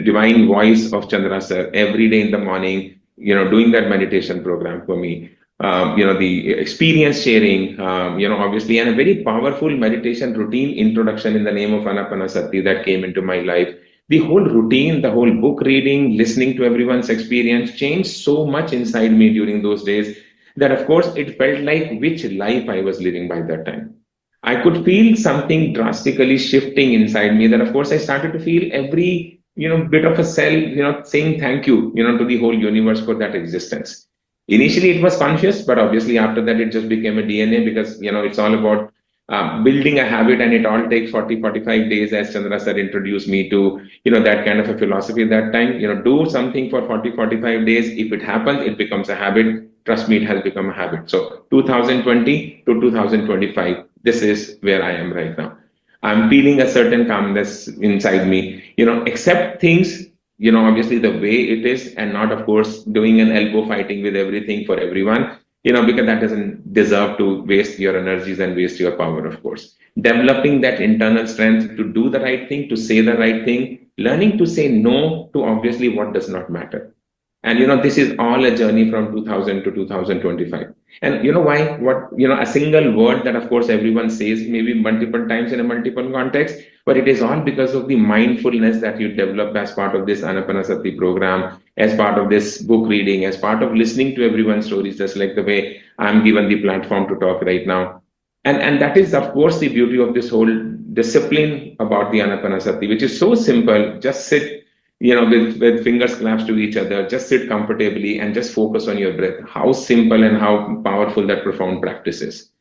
divine voice of Chandra sir every day in the morning, doing that meditation program for me, the experience sharing, obviously, and a very powerful meditation routine introduction in the name of Anapanasati that came into my life. The whole routine, the whole book reading, listening to everyone's experience changed so much inside me during those days that, of course, it felt like which life I was living by that time. I could feel something drastically shifting inside me that, of course, I started to feel every, bit of a cell, saying thank you, to the whole universe for that existence. Initially, it was conscious, but obviously after that, it just became a DNA because, it's all about building a habit, and it all takes 40-45 days, as Chandra sir introduced me to, that kind of a philosophy that time. Do something for 40-45 days. If it happens, it becomes a habit. Trust me, it has become a habit. So 2020 to 2025, this is where I am right now. I'm feeling a certain calmness inside me, accept things, obviously the way it is, and not, of course, doing an elbow fighting with everything for everyone, because that doesn't deserve to waste your energies and waste your power, of course. Developing that internal strength to do the right thing, to say the right thing, learning to say no to obviously what does not matter. And, this is all a journey from 2000 to 2025. And why? A single word that, of course, everyone says maybe multiple times in a multiple context, but it is all because of the mindfulness that you develop as part of this Anapanasati program, as part of this book reading, as part of listening to everyone's stories, just like the way I'm given the platform to talk right now. And that is, of course, the beauty of this whole discipline about the Anapanasati, which is so simple. Just sit, with fingers clasped to each other, just sit comfortably and just focus on your breath. How simple and how powerful that profound practice is.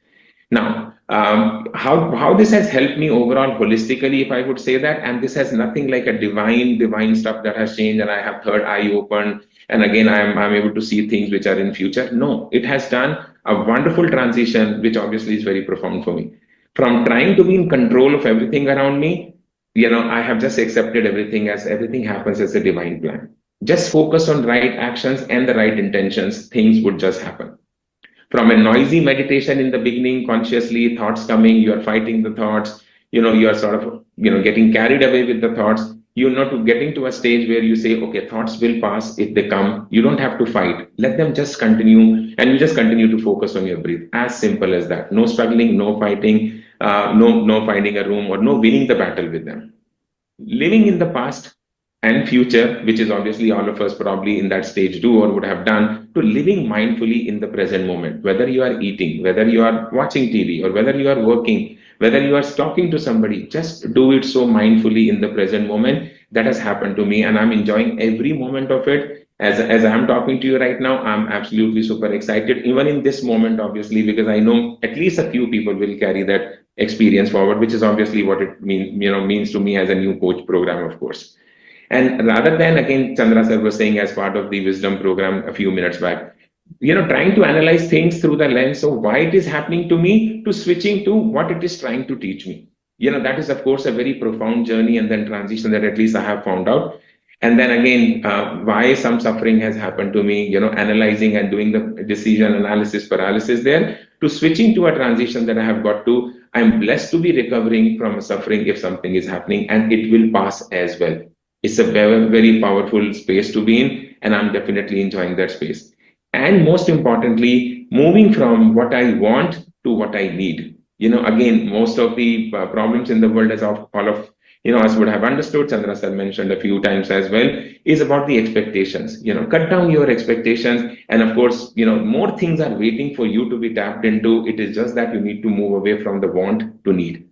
Now, how this has helped me overall holistically, if I would say that, and this has nothing like a divine stuff that has changed, and I have third eye open, and again I'm able to see things which are in future. No, it has done a wonderful transition, which obviously is very profound for me. From trying to be in control of everything around me, I have just accepted everything as everything happens as a divine plan. Just focus on right actions and the right intentions, things would just happen. From a noisy meditation in the beginning, consciously thoughts coming, you are fighting the thoughts, you are sort of, getting carried away with the thoughts, to getting to a stage where you say, okay, thoughts will pass if they come. You don't have to fight. Let them just continue, and you just continue to focus on your breath. As simple as that. No struggling, no fighting, no finding a room, or no winning the battle with them. Living in the past and future, which is obviously all of us probably in that stage do or would have done, to living mindfully in the present moment, whether you are eating, whether you are watching TV, or whether you are working, whether you are talking to somebody, just do it so mindfully in the present moment. That has happened to me, and I'm enjoying every moment of it. As I'm talking to you right now, I'm absolutely super excited, even in this moment, obviously, because I know at least a few people will carry that experience forward, which is obviously what it means to me as a new coach program, of course. And rather than, again, Chandra sir was saying as part of the wisdom program a few minutes back, trying to analyze things through the lens of why it is happening to me, to switching to what it is trying to teach me. That is, of course, a very profound journey and then transition that at least I have found out. And then again, why some suffering has happened to me, analyzing and doing the decision analysis paralysis there, to switching to a transition that I have got to. I'm blessed to be recovering from a suffering if something is happening, and it will pass as well. It's a very, very powerful space to be in, and I'm definitely enjoying that space. And most importantly, moving from what I want to what I need. Again, most of the problems in the world, as all of us would have understood, Chandra sir mentioned a few times as well, is about the expectations. Cut down your expectations, and of course, more things are waiting for you to be tapped into. It is just that you need to move away from the want to need.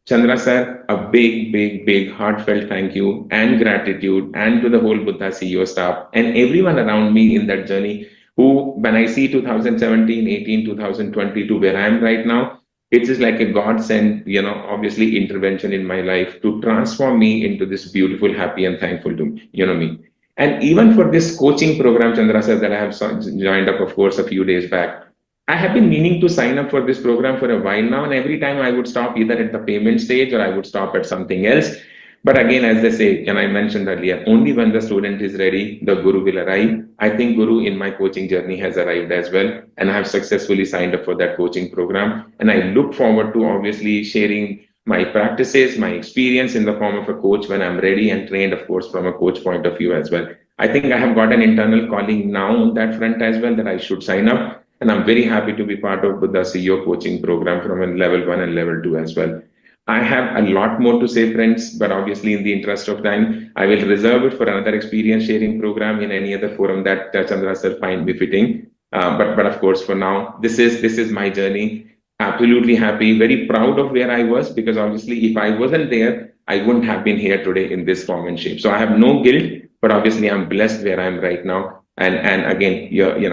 Chandra sir, a big, big, big heartfelt thank you and gratitude, and to the whole Buddha CEO staff and everyone around me in that journey, who, when I see 2017, 18, 2020 to where I am right now, it is like a godsend, obviously intervention in my life to transform me into this beautiful, happy, and thankful to me. And even for this coaching program, Chandra sir, that I have joined up, of course, a few days back, I have been meaning to sign up for this program for a while now, and every time I would stop either at the payment stage or I would stop at something else. But again, as they say, and I mentioned earlier, only when the student is ready, the Guru will arrive. I think Guru in my coaching journey has arrived as well, and I have successfully signed up for that coaching program. And I look forward to obviously sharing my practices, my experience in the form of a coach when I'm ready and trained, of course, from a coach point of view as well. I think I have got an internal calling now on that front as well, that I should sign up. And I'm very happy to be part of Buddha CEO coaching program from a level 1 and level 2 as well. I have a lot more to say, friends, but obviously in the interest of time, I will reserve it for another experience sharing program in any other forum that Chandra sir find befitting. But of course, for now, this is my journey. Absolutely happy, very proud of where I was, because obviously if I wasn't there, I wouldn't have been here today in this form and shape. So I have no guilt, but obviously I'm blessed where I'm right now. And again,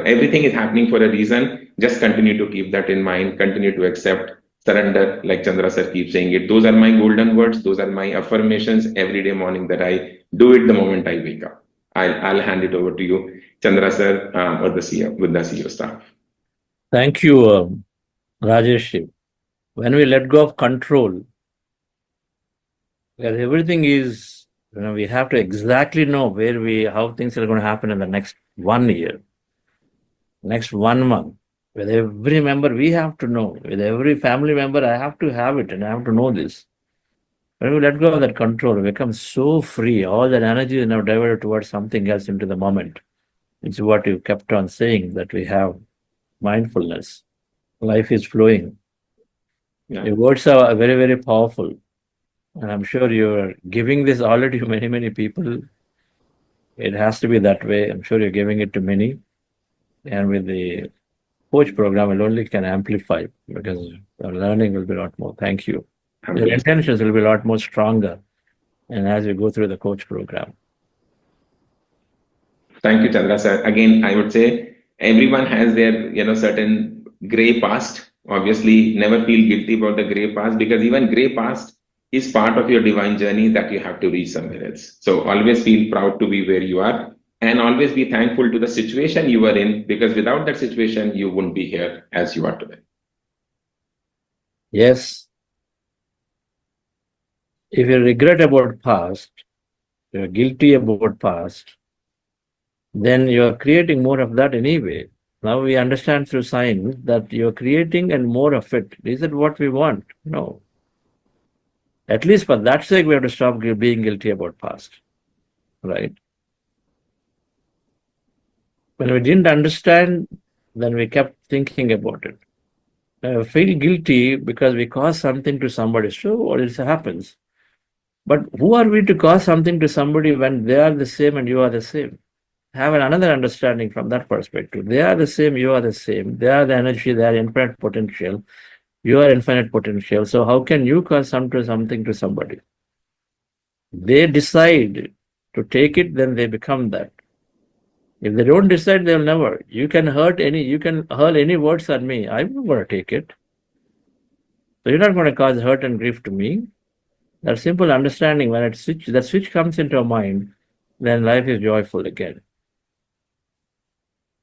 everything is happening for a reason. Just continue to keep that in mind, continue to accept, surrender, like Chandra sir keeps saying it. Those are my golden words. Those are my affirmations every day morning that I do it the moment I wake up. I'll hand it over to you, Chandra sir, or the CEO, with the CEO staff. Thank you, Rajesh. When we let go of control, where everything is, we have to exactly know how things are going to happen in the next 1 year, next 1 month. With every member, we have to know. With every family member, I have to have it, and I have to know this. When we let go of that control, we become so free. All that energy is now diverted towards something else, into the moment. It's what you kept on saying, that we have mindfulness. Life is flowing. Yeah. Your words are very, very powerful. And I'm sure you're giving this already to many, many people. It has to be that way. I'm sure you're giving it to many. And with the coach program, it only can amplify, because the learning will be a lot more. Thank you. Your intentions will be a lot more stronger, and as you go through the coach program. Thank you, Chandra sir. Again, I would say everyone has their certain gray past. Obviously, never feel guilty about the gray past, because even gray past is part of your divine journey that you have to reach somewhere else. So always feel proud to be where you are. and always be thankful to the situation you were in, because without that situation, you wouldn't be here as you are today. Yes. If you regret about past, you're guilty about past, then you are creating more of that anyway. Now we understand through science that you're creating and more of it. Is it what we want? No. At least for that sake, we have to stop being guilty about past, right? When we didn't understand, then we kept thinking about it. Feel guilty because we caused something to somebody. So what is happens? But who are we to cause something to somebody when they are the same and you are the same? Have another understanding from that perspective. They are the same, you are the same. They are the energy, they are infinite potential. You are infinite potential. So how can you cause something to somebody? They decide to take it, then they become that. If they don't decide, they'll never. You can hurl any words at me. I'm not going to take it. So you're not going to cause hurt and grief to me. That simple understanding, when that switch comes into our mind, then life is joyful again.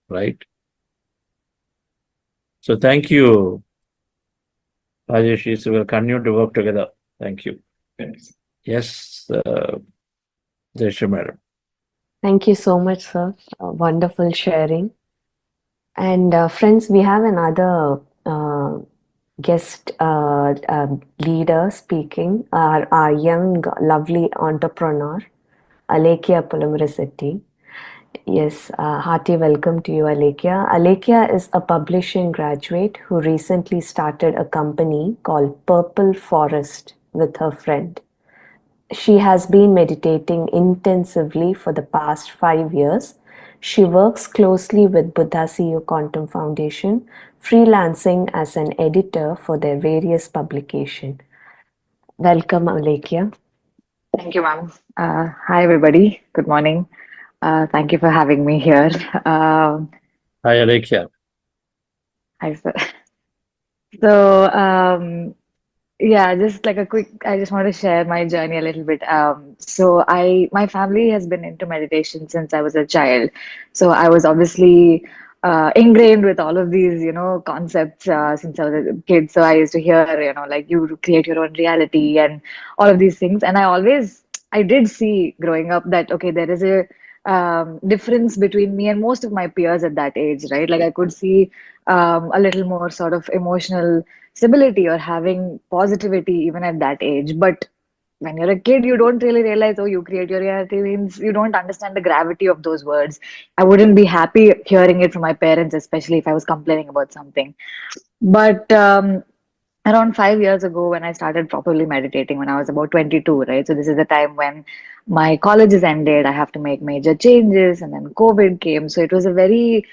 Right? So thank you, Rajesh. So we'll continue to work together. Thank you. Thanks. Yes, Jayshree Madam. Thank you so much, sir. Wonderful sharing. And friends, we have another guest leader speaking, our young, lovely entrepreneur, Alekia Pulamurisetti. Yes, hearty welcome to you, Alekia. Alekia is a publishing graduate who recently started a company called Purple Forest with her friend. She has been meditating intensively for the past 5 years. She works closely with Buddha CEO Quantum Foundation, freelancing as an editor for their various publications. Welcome, Alekia. Thank you, ma'am. Hi, everybody. Good morning. Thank you for having me here. Hi, Alekia. Hi, sir. So, yeah, just like I just want to share my journey a little bit. So my family has been into meditation since I was a child. So I was obviously ingrained with all of these, concepts since I was a kid. So I used to hear, like you create your own reality and all of these things. And I did see growing up that, okay, there is a difference between me and most of my peers at that age, right? Like I could see a little more sort of emotional stability or having positivity even at that age. But when you're a kid, you don't really realize, oh, you create your reality means you don't understand the gravity of those words. I wouldn't be happy hearing it from my parents, especially if I was complaining about something. But around 5 years ago, when I started properly meditating, when I was about 22, right? So this is the time when my college is ended. I have to make major changes, and then COVID came. So it was a very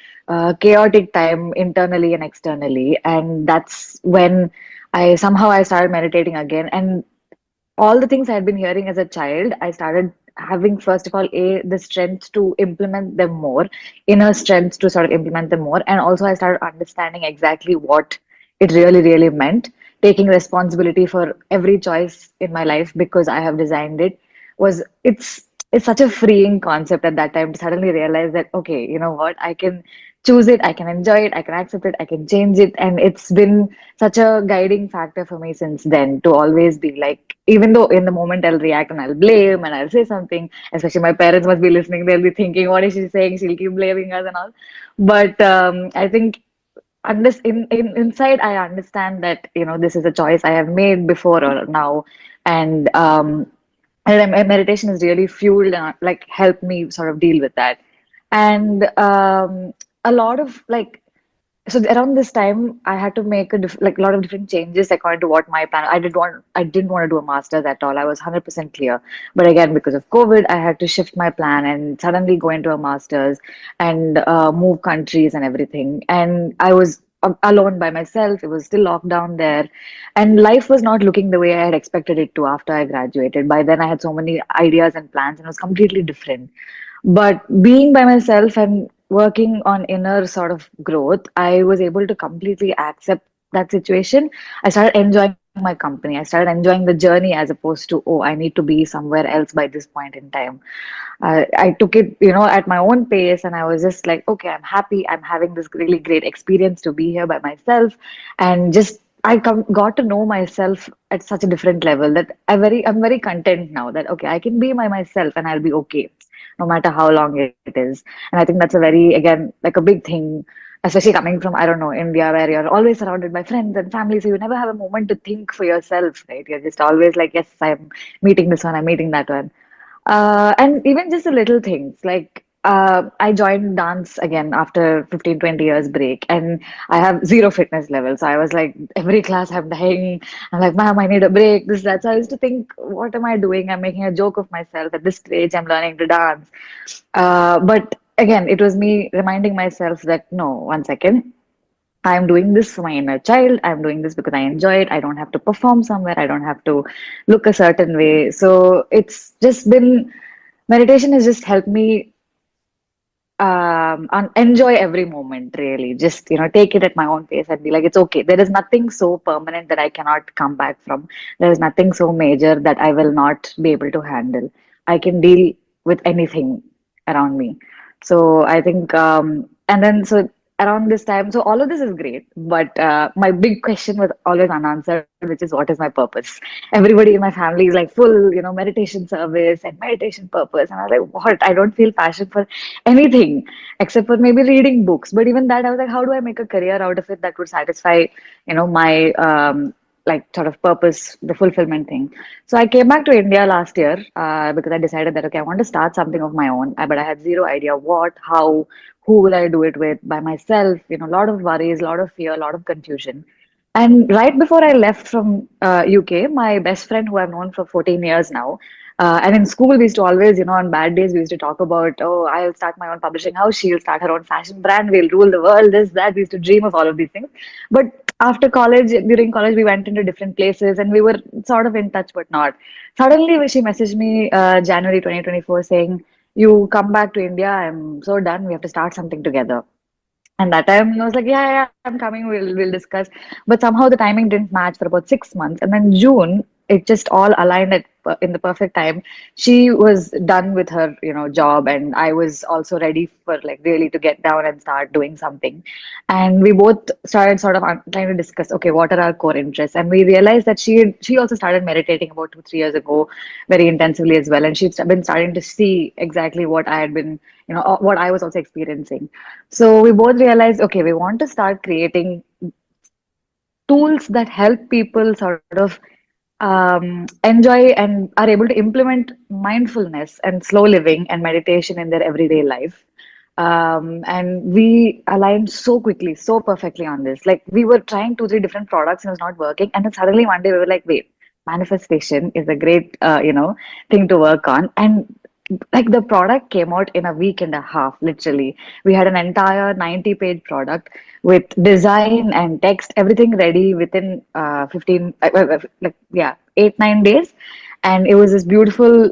chaotic time internally and externally. And that's when I started meditating again. And all the things I had been hearing as a child, I started having, first of all, the strength to implement them more, inner strength to sort of implement them more. And also I started understanding exactly what it really, really meant, taking responsibility for every choice in my life because I have designed it. It's such a freeing concept at that time to suddenly realize that, okay, you know what, I can choose it, I can enjoy it, I can accept it, I can change it. And it's been such a guiding factor for me since then to always be like, even though in the moment I'll react and I'll blame and I'll say something, especially my parents must be listening, they'll be thinking, what is she saying? She'll keep blaming us and all. But I think inside I understand that, this is a choice I have made before or now. And meditation has really fueled and like helped me sort of deal with that. And a lot of like, so around this time I had to make a lot of different changes according to what my plan. I didn't want to do a master's at all. I was 100% clear. But again, because of COVID, I had to shift my plan and suddenly go into a master's and move countries and everything. And I was alone by myself. It was still locked down there, and life was not looking the way I had expected it to after I graduated. By then I had so many ideas and plans, and it was completely different. But being by myself and working on inner sort of growth, I was able to completely accept that situation. I started enjoying my company. I started enjoying the journey as opposed to, oh, I need to be somewhere else by this point in time. I took it, at my own pace, and I was just like, okay, I'm happy. I'm having this really great experience to be here by myself, and just got to know myself at such a different level that I'm very content now that okay, I can be myself and I'll be okay, no matter how long it is. And I think that's a very, again, like a big thing, especially coming from, I don't know, India, where you're always surrounded by friends and family, so you never have a moment to think for yourself, right? You're just always like, yes, I'm meeting this one, I'm meeting that one. And even just the little things like I joined dance again after 15, 20 years break, and I have zero fitness level. So I was like, every class I'm dying. I'm like, ma'am, I need a break, this, that. So I used to think, what am I doing? I'm making a joke of myself. At this stage, I'm learning to dance. But again, it was me reminding myself that no, one second. I'm doing this for my inner child. I'm doing this because I enjoy it. I don't have to perform somewhere. I don't have to look a certain way. So it's just been meditation has just helped me enjoy every moment, really. Just, take it at my own pace and be like, it's okay. There is nothing so permanent that I cannot come back from. There is nothing so major that I will not be able to handle. I can deal with anything around me. So I think, and then so around this time, so all of this is great, but my big question was always unanswered, which is what is my purpose? Everybody in my family is like full, meditation service and meditation purpose. And I was like, what? I don't feel passion for anything except for maybe reading books. But even that, I was like, how do I make a career out of it that would satisfy, my like sort of purpose, the fulfillment thing. So I came back to India last year because I decided that okay, I want to start something of my own, but I had zero idea what, how, who will I do it with by myself. A lot of worries, a lot of fear, a lot of confusion. And right before I left from UK, my best friend, who I've known for 14 years now, and in school we used to always, on bad days we used to talk about, oh, I'll start my own publishing house, she'll start her own fashion brand, we'll rule the world, this, that. We used to dream of all of these things. But after college, during college, we went into different places and we were sort of in touch, but not. Suddenly, she messaged me January 2024 saying, you come back to India, I'm so done, we have to start something together. And that time I was like, yeah, yeah, I'm coming. We'll discuss. But somehow the timing didn't match for about 6 months, and then June it just all aligned in the perfect time. She was done with her, job, and I was also ready for like really to get down and start doing something. And we both started sort of trying to discuss, okay, what are our core interests? And we realized that she also started meditating about 2, 3 years ago, very intensively as well. And she'd been starting to see exactly what I had been, what I was also experiencing. So we both realized, okay, we want to start creating tools that help people sort of enjoy and are able to implement mindfulness and slow living and meditation in their everyday life. And we aligned so quickly, so perfectly on this. Like we were trying 2, 3 different products and it was not working. And then suddenly one day we were like, wait, manifestation is a great, thing to work on. And like the product came out in a week and a half, literally. We had an entire 90-page product with design and text, everything ready within 15, like, yeah, 8, 9 days. And it was this beautiful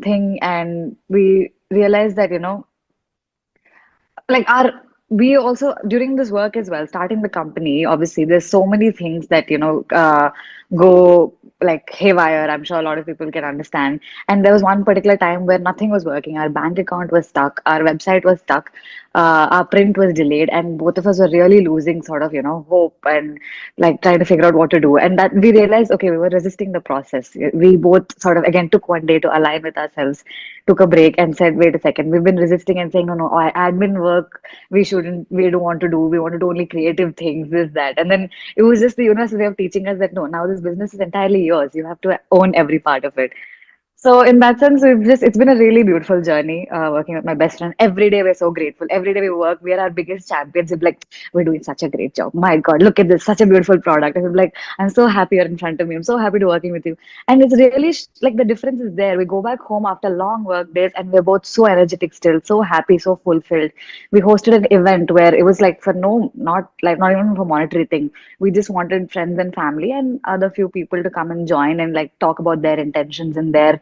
thing. And we realized that, like our we also during this work as well, starting the company, obviously there's so many things that go like haywire. I'm sure a lot of people can understand. And there was one particular time where nothing was working. Our bank account was stuck, our website was stuck, our print was delayed, and both of us were really losing sort of hope and like trying to figure out what to do. And that we realized, okay, we were resisting the process. We both sort of again took one day to align with ourselves, took a break and said, wait a second, we've been resisting and saying, no, no, admin work, we don't want to do, we want to do only creative things, this, that. And then it was just the universe way of teaching us that no, now this business is entirely yours. You have to own every part of it. So in that sense, it's been a really beautiful journey working with my best friend. Every day we're so grateful. Every day we work, we are our biggest champions. We're like, we're doing such a great job. My God, look at this, such a beautiful product. And we're like, I'm so happy you're in front of me. I'm so happy to working with you. And it's really like the difference is there. We go back home after long work days and we're both so energetic still, so happy, so fulfilled. We hosted an event where it was like for not even for monetary thing. We just wanted friends and family and other few people to come and join and like talk about their intentions and their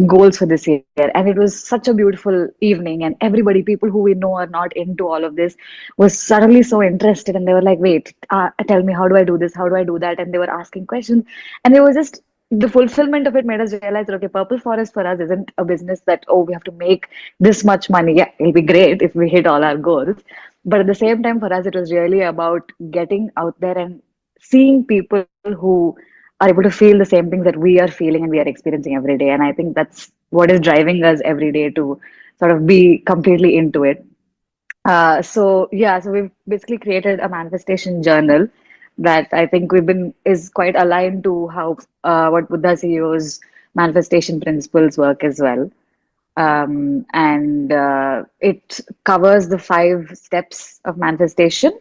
goals for this year. And it was such a beautiful evening. And everybody, people who we know are not into all of this, was suddenly so interested. And they were like, wait, tell me, how do I do this? How do I do that? And they were asking questions. And it was just the fulfillment of it made us realize that, okay, Purple Forest for us isn't a business that, oh, we have to make this much money. Yeah, it'll be great if we hit all our goals. But at the same time, for us, it was really about getting out there and seeing people who are able to feel the same things that we are feeling and we are experiencing every day. And I think that's what is driving us every day to sort of be completely into it. So we've basically created a manifestation journal that I think we've been is quite aligned to how what Buddha CEO's manifestation principles work as well. And it covers the 5 steps of manifestation.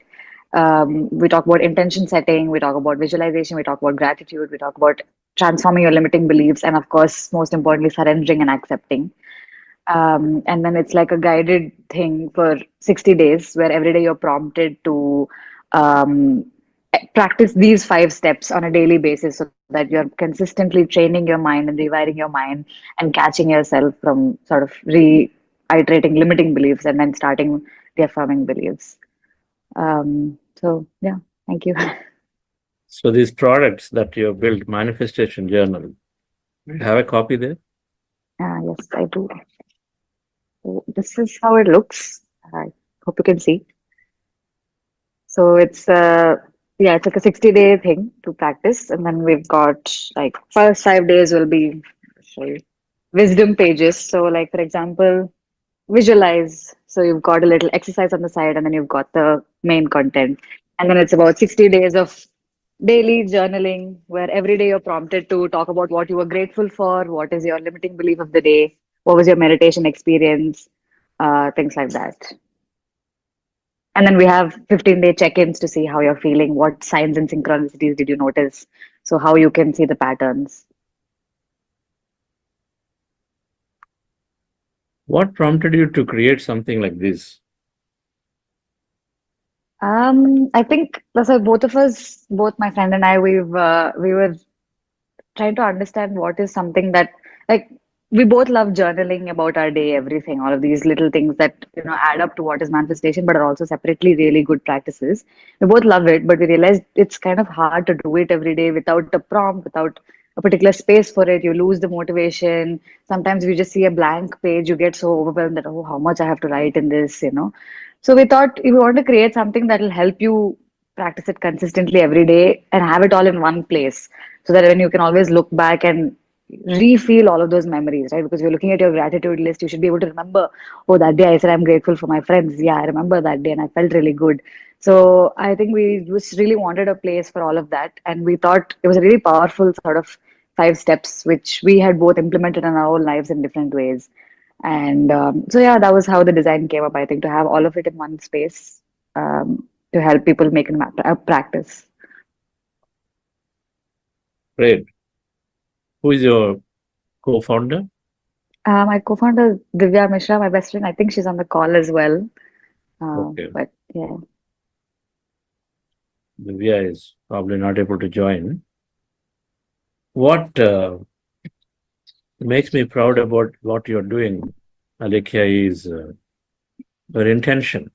We talk about intention setting, we talk about visualization, we talk about gratitude, we talk about transforming your limiting beliefs, and of course, most importantly, surrendering and accepting. And then it's like a guided thing for 60 days where every day you're prompted to um, practice these 5 steps on a daily basis so that you're consistently training your mind and rewiring your mind and catching yourself from sort of reiterating limiting beliefs and then starting reaffirming beliefs. Yeah, thank you. So these products that you have built, Manifestation Journal, do you have a copy there? Yes, I do. So this is how it looks. I hope you can see. So it's it's like a 60-day thing to practice, and then we've got like first 5 days will be show you wisdom pages. So like for example, visualize. So you've got a little exercise on the side, and then you've got the main content. And then it's about 60 days of daily journaling, where every day you're prompted to talk about what you were grateful for, what is your limiting belief of the day, what was your meditation experience, things like that. And then we have 15-day check-ins to see how you're feeling, what signs and synchronicities did you notice, so how you can see the patterns. What prompted you to create something like this? I think so. Both of us, both my friend and I, we were trying to understand what is something that like we both love journaling about our day, everything, all of these little things that add up to what is manifestation, but are also separately really good practices. We both love it, but we realized it's kind of hard to do it every day without a prompt, without a particular space for it. You lose the motivation. Sometimes if you just see a blank page, you get so overwhelmed that, oh, how much I have to write in this. So we thought if we want to create something that will help you practice it consistently every day and have it all in one place so that when you can always look back and re-feel all of those memories, right? Because you're looking at your gratitude list, you should be able to remember, oh, that day I said I'm grateful for my friends. Yeah, I remember that day and I felt really good. So I think we just really wanted a place for all of that. And we thought it was a really powerful sort of 5 steps, which we had both implemented in our own lives in different ways. And yeah, that was how the design came up, I think, to have all of it in one space to help people make a practice. Great. Who is your co-founder? My co-founder Divya Mishra, my best friend. I think she's on the call as well. Okay. But yeah. Divya is probably not able to join. What makes me proud about what you're doing, Alekhya, is your intention.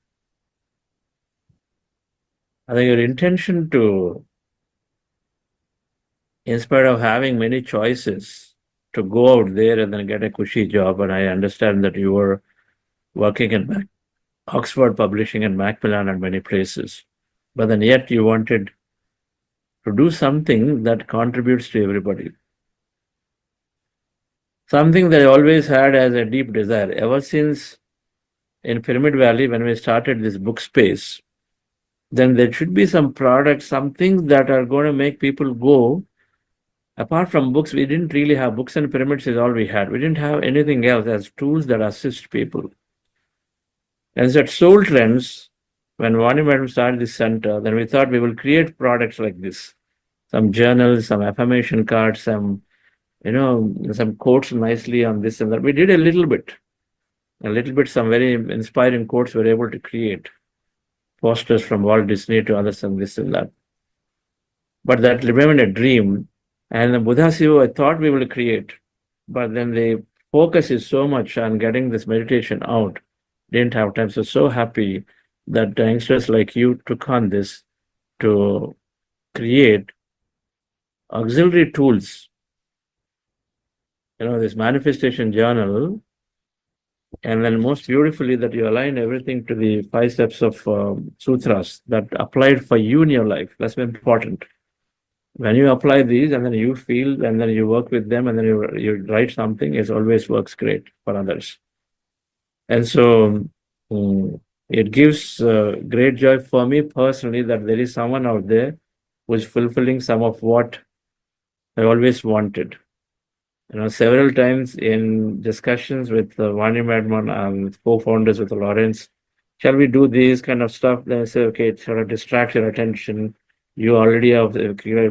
I think your intention to, in spite of having many choices, to go out there and then get a cushy job. And I understand that you were working in Oxford Publishing and Macmillan and many places. But then yet you wanted to do something that contributes to everybody. Something that I always had as a deep desire. Ever since in Pyramid Valley, when we started this book space, then there should be some products, some things that are going to make people go. Apart from books, we didn't really have books and pyramids is all we had. We didn't have anything else as tools that assist people. And so at Soul Trends, when Vani Madam started this center, then we thought we will create products like this. Some journals, some affirmation cards, some quotes nicely on this and that. We did a little bit, some very inspiring quotes we were able to create. Posters from Walt Disney to others and this and that. But that remained a dream. And the Buddha CEO, I thought we will create. but then the focus is so much on getting this meditation out, didn't have time. So happy that youngsters like you took on this to create auxiliary tools. This manifestation journal, and then most beautifully that you align everything to the 5 steps of sutras that applied for you in your life. That's important. When you apply these and then you feel and then you work with them and then you write something, it always works great for others. And so it gives great joy for me personally that there is someone out there who is fulfilling some of what I always wanted. Several times in discussions with Vani Madman and co-founders with Lawrence, shall we do this kind of stuff? Then I say, okay, it sort of distracts your attention. You already have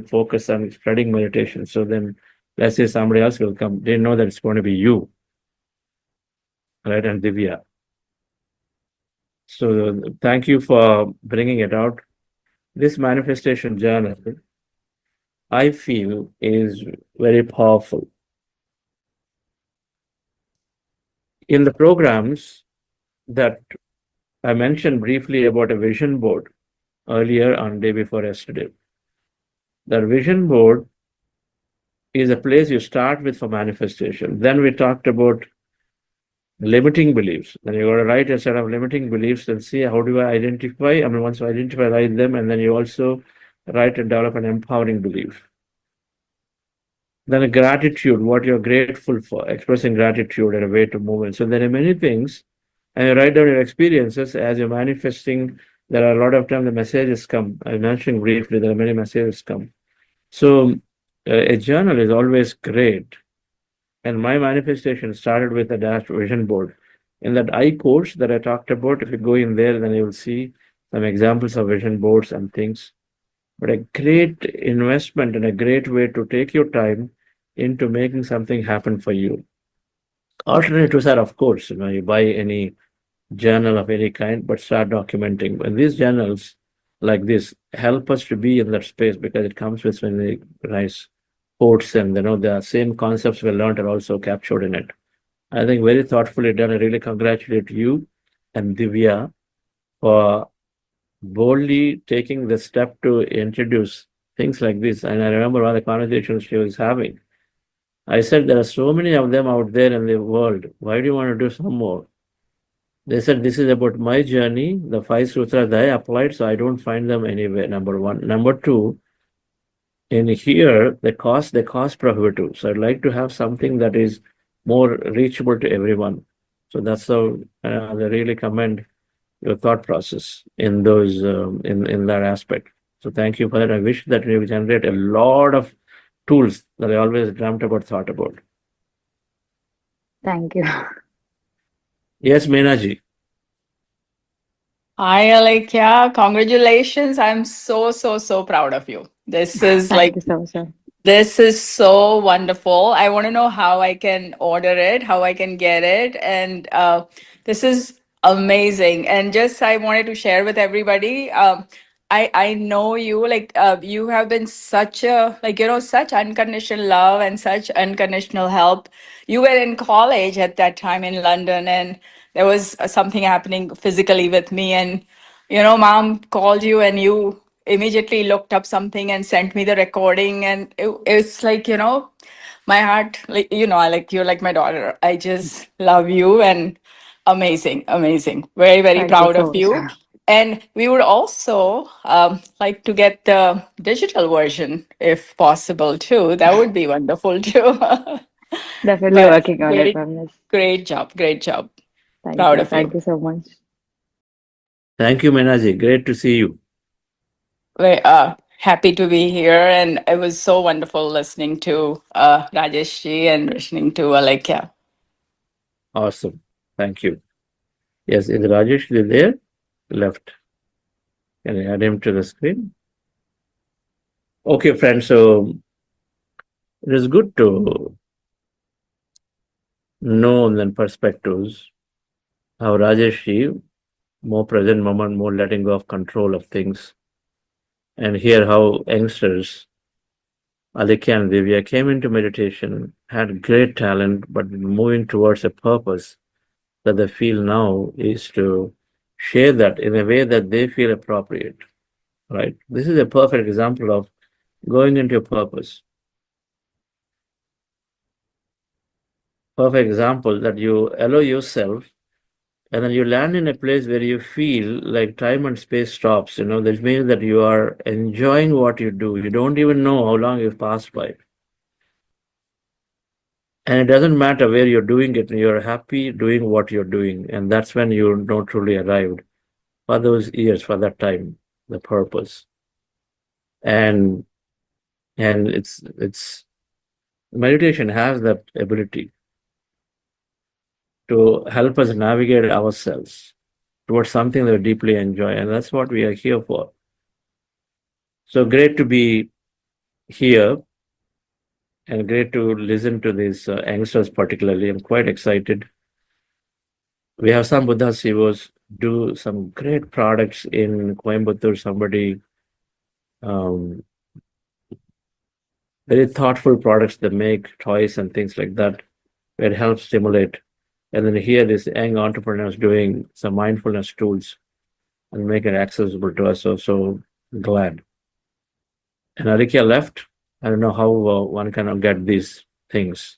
focus on spreading meditation. So then let's say somebody else will come. They know that it's going to be you, right? And Divya. So thank you for bringing it out. This manifestation journal, I feel, is very powerful. In the programs that I mentioned briefly about a vision board earlier on day before yesterday, that vision board is a place you start with for manifestation. Then we talked about limiting beliefs. Then you got to write a set of limiting beliefs and see how do I identify. Once you identify, write them, and then you also write and develop an empowering belief. Then a gratitude, what you're grateful for, expressing gratitude and a way to move in. So there are many things, and you write down your experiences as you're manifesting. There are a lot of times the messages come. I mentioned briefly, there are many messages come. So a journal is always great. And my manifestation started with a dash vision board. In that I course that I talked about, if you go in there, then you will see some examples of vision boards and things. But a great investment and a great way to take your time into making something happen for you. Alternatives are, of course, you buy any journal of any kind, but start documenting. And these journals like this help us to be in that space because it comes with many nice quotes and the same concepts we learned are also captured in it. I think very thoughtfully done. I really congratulate you and Divya for boldly taking the step to introduce things like this. And I remember one of the conversations she was having. I said, there are so many of them out there in the world. Why do you want to do some more? They said, this is about my journey, the 5 sutras that I applied, so I don't find them anywhere, number one. Number two, in here, the cost prohibitive. So I'd like to have something that is more reachable to everyone. So that's how I really commend your thought process in those in that aspect. So thank you for that. I wish that we generate a lot of tools that I always dreamt about, thought about. Thank you. Yes, Meenaji. Hi, Alekia. Congratulations. I'm so proud of you. This is Thank you so much. this is so wonderful. I want to know how I can order it, how I can get it. And this is amazing. And just I wanted to share with everybody. I know you you have been such a such unconditional love and such unconditional help. You were in college at that time in London, and there was something happening physically with me, and mom called you and you immediately looked up something and sent me the recording, and it's like my heart, you're like my daughter. I just love you, and amazing, very Thank you proud so of you. much. And we would also like to get the digital version if possible too. That would be wonderful too. Definitely But working on it, ma'am. great job. Thank Proud you. of Thank you. you so much. Thank you, Meenaji. Great to see you. We're happy to be here, and it was so wonderful listening to Rajeshji and listening to Alekia. Awesome. Thank you. Yes, is Rajesh there? Left. Can I add him to the screen? Okay, friends. So it is good to know then perspectives how Rajesh, more present moment, more letting go of control of things, and hear how youngsters, Alekia and Divya, came into meditation had great talent, but moving towards a purpose that they feel now is to share that in a way that they feel appropriate, right? This is a perfect example of going into your purpose. Perfect example that you allow yourself and then you land in a place where you feel like time and space stops. That means that you are enjoying what you do. You don't even know how long you've passed by. And it doesn't matter where you're doing it, you're happy doing what you're doing. And that's when you know truly arrived for those years, for that time, the purpose. And it's meditation has that ability to help us navigate ourselves towards something that we deeply enjoy. And that's what we are here for. So great to be here and great to listen to these youngsters particularly. I'm quite excited. We have some Buddha CEOs do some great products in Coimbatore. Somebody very thoughtful products they make, toys and things like that, where it helps stimulate. And then here this young entrepreneurs doing some mindfulness tools and make it accessible to us. So glad. And Alikia left. I don't know how one can get these things.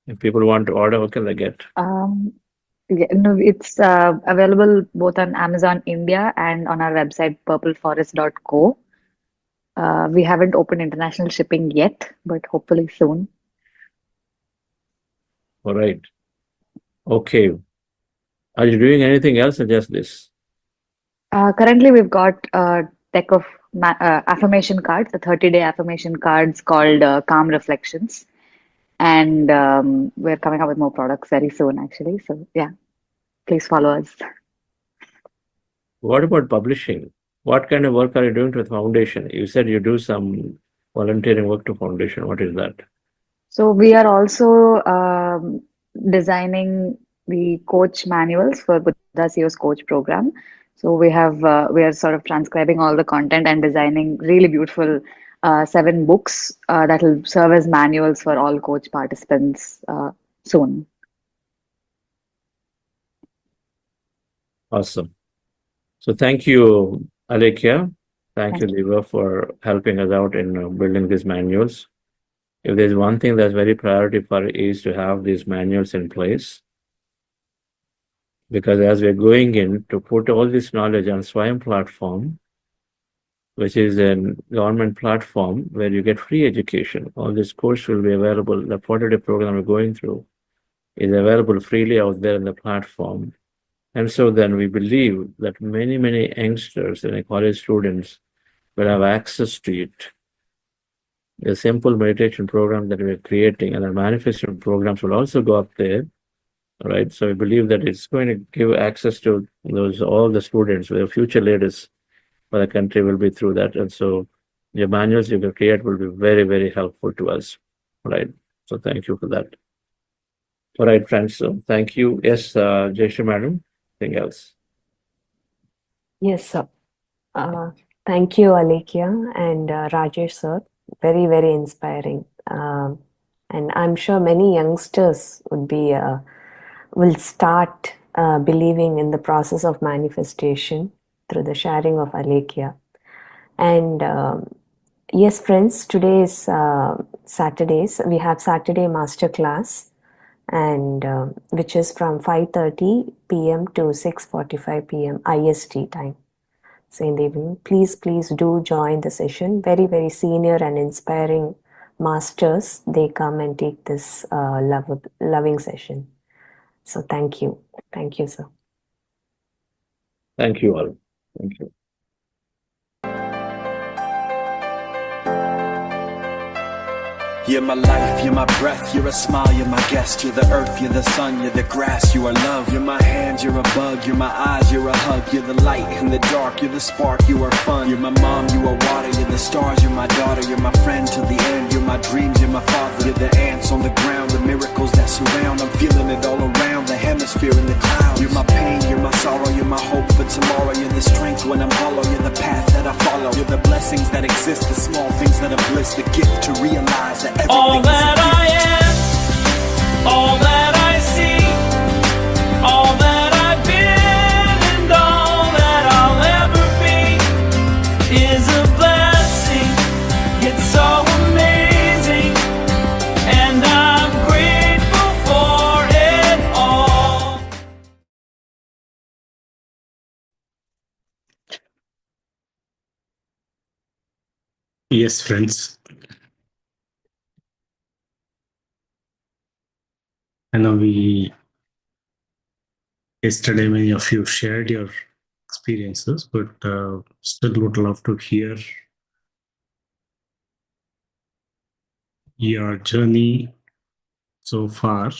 If people want to order, what can they get? Yeah, no, it's available both on Amazon India and on our website purpleforest.co. We haven't opened international shipping yet, but hopefully soon. All right. Okay. Are you doing anything else or just this? Currently, we've got a deck of affirmation cards, the 30-day affirmation cards called Calm Reflections. And we're coming up with more products very soon, actually. So, yeah, please follow us. What about publishing? What kind of work are you doing to the foundation? You said you do some volunteering work to foundation. What is that? So, we are also designing the coach manuals for Buddha CEO's coach program. So we are sort of transcribing all the content and designing really beautiful 7 books that will serve as manuals for all coach participants soon. Awesome. So thank you, Alekia. Thank you, Deva, for helping us out in building these manuals. If there's one thing that's very priority for is to have these manuals in place. Because as we're going in to put all this knowledge on Swayam platform, which is a government platform where you get free education. All this course will be available. The 40-day program we're going through is available freely out there in the platform. And so then we believe that many, many youngsters and college students will have access to it. The simple meditation program that we're creating and the manifestation programs will also go up there. Right. So we believe that it's going to give access to all the students, the future leaders for the country will be through that. And so your manuals you can create will be very, very helpful to us. Right. So thank you for that. All right, friends. So thank you. Yes, Jayshree Madam. Anything else? Yes, sir. Thank you, Alekia and Rajesh, sir. Very, very inspiring. And I'm sure many youngsters will start believing in the process of manifestation through the sharing of Alekia. And yes, friends, today is Saturdays. We have Saturday Masterclass, and which is from 5:30 p.m. to 6:45 p.m. IST time. So in the evening, please do join the session. Very, very senior and inspiring masters, they come and take this loving session. So thank you. Thank you, sir. Thank you all. Thank you. You're my life, you're my breath, you're a smile, you're my guest. You're the earth, you're the sun, you're the grass, you are love. You're my hands, you're a bug, you're my eyes, you're a hug. You're the light in the dark, you're the spark, you are fun. You're my mom, you are water, you're the stars, you're my daughter. You're my friend till the end, you're my dreams, you're my father. You're the ants on the ground, the miracles that surround. I'm feeling it all around, the hemisphere in the clouds. You're my pain, you're my sorrow, you're my hope for tomorrow. You're the strength when I'm hollow, you're the path that I follow. You're the blessings that exist, the small things that are bliss, the gift to realize that everything all that I I am, all that I see, all that I've been, and all that I'll ever be is a blessing. It's so amazing, and I'm grateful for it all. Yes, friends. I know yesterday many of you shared your experiences, but still would love to hear your journey so far,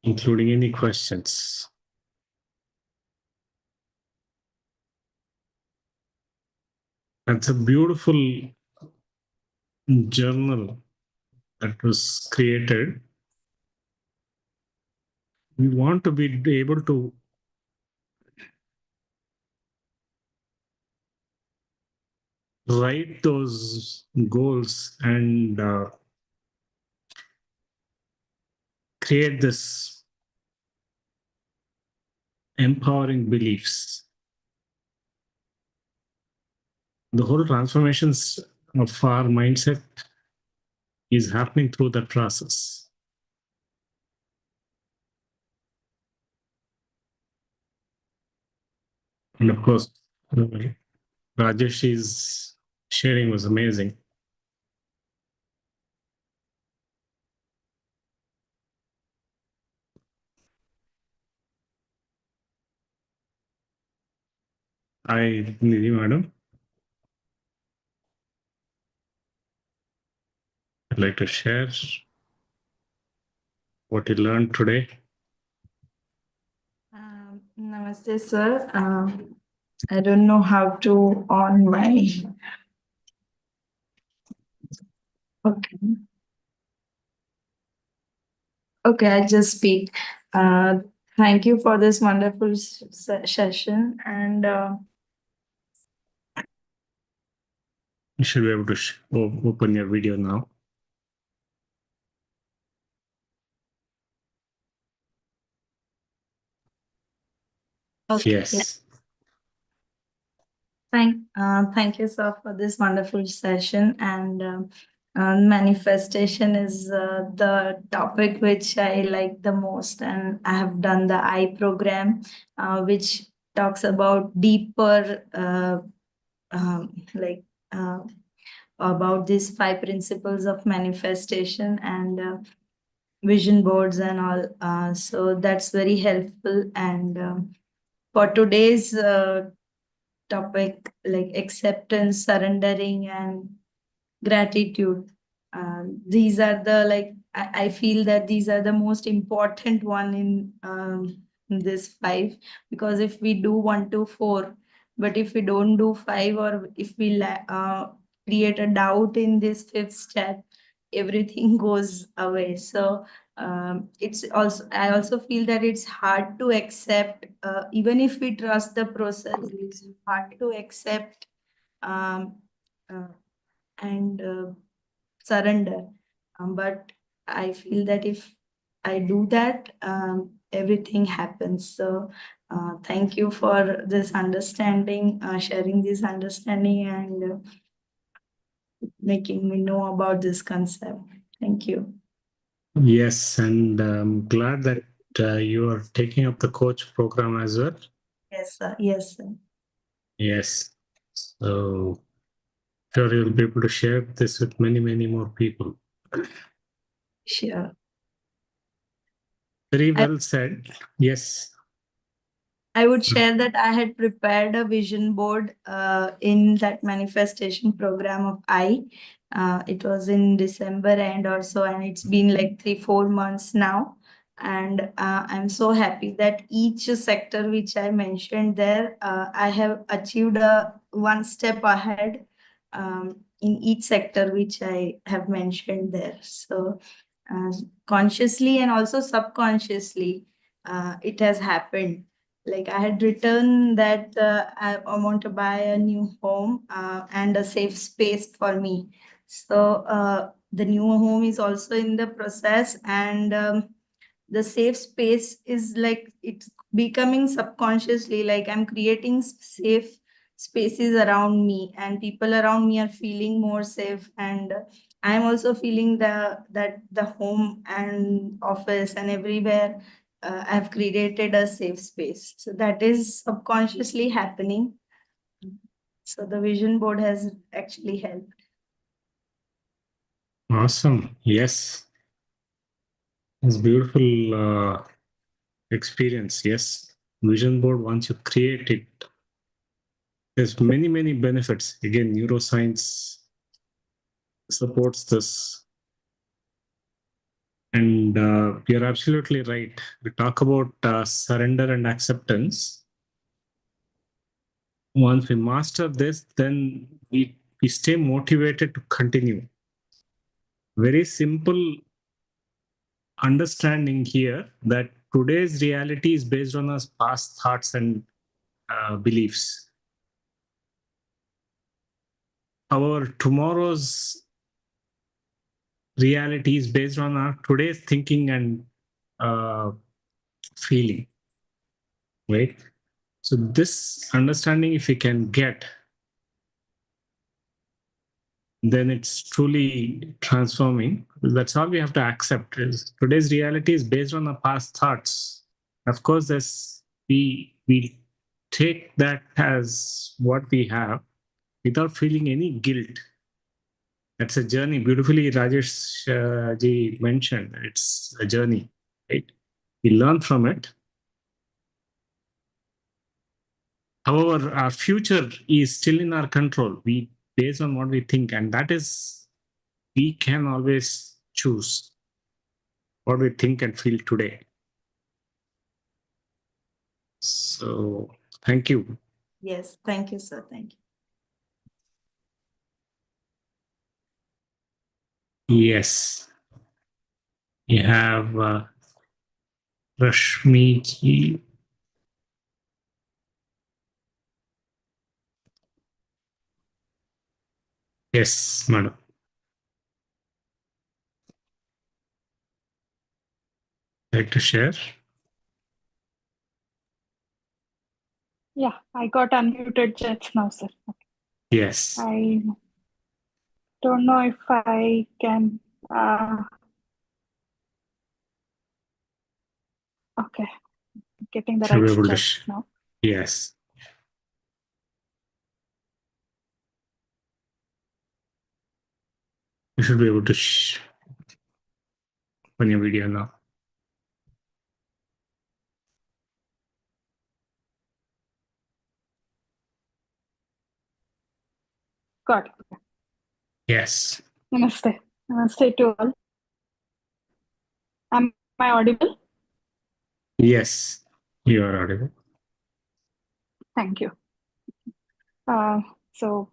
including any questions. That's a beautiful journal that was created. We want to be able to write those goals and create this empowering beliefs. The whole transformations of our mindset is happening through that process. And of course, Rajesh's sharing was amazing. Hi, Nidhi madam. I'd like to share what you learned today. Namaste, sir. I don't know how to on my. Okay. Okay, I'll just speak. Thank you for this wonderful session, and You should be able to open your video now. okay, yeah. Yes. Thank you, sir, for this wonderful session. And manifestation is the topic which I like the most. And I have done the I program, which talks about deeper, like about these 5 principles of manifestation and vision boards and all. So that's very helpful. And for today's topic, like acceptance, surrendering, and gratitude, these are the, like, I feel that these are the most important one in this 5, because if we do 1 to 4, but if we don't do 5, or if we create a doubt in this 5th step, everything goes away. So it's also, I also feel that it's hard to accept, even if we trust the process, it's hard to accept and surrender. But I feel that if I do that, everything happens. So thank you for this understanding, sharing this understanding, and making me know about this concept. Thank you. Yes, and I'm glad that you are taking up the coach program as well. Yes, sir. Yes, sir. Yes. So sure you'll be able to share this with many, many more people. Sure. Very well said. Yes. I would share that I had prepared a vision board in that manifestation program of I. It was in December end or so, and it's been like 3-4 months now. And I'm so happy that each sector which I mentioned there, I have achieved a 1 step ahead in each sector which I have mentioned there. So consciously and also subconsciously, it has happened. like I had written that I want to buy a new home and a safe space for me. So the new home is also in the process, and the safe space is like it's becoming subconsciously like I'm creating safe spaces around me, and people around me are feeling more safe, and I'm also feeling that the home and office and everywhere I've created a safe space. So that is subconsciously happening. So the vision board has actually helped. Awesome. Yes. It's beautiful experience. Yes. Vision board, once you create it, there's many benefits. Again, neuroscience supports this. And you're absolutely right. We talk about surrender and acceptance. Once we master this, then we stay motivated to continue. Very simple understanding here that today's reality is based on our past thoughts and beliefs. However, tomorrow's reality is based on our today's thinking and feeling, right? So this understanding, if we can get, then it's truly transforming. That's all we have to accept. Is today's reality is based on our past thoughts. Of course, we take that as what we have without feeling any guilt. That's a journey. Beautifully, Rajesh ji mentioned it's a journey, right? We learn from it. However, our future is still in our control. We based on what we think, and that is we can always choose what we think and feel today. So, thank you. Yes, thank you, sir. Thank you. Yes. You have Rashmi ji. Yes, madam. Like to share? Yeah, I got unmuted just now, sir. Yes. I don't know if I can. Okay, getting the Should be right able to steps now. Yes. You should be able to open your video now. Got it. Yes. Namaste. Namaste to all. Am I audible? Yes, you are audible. Thank you. So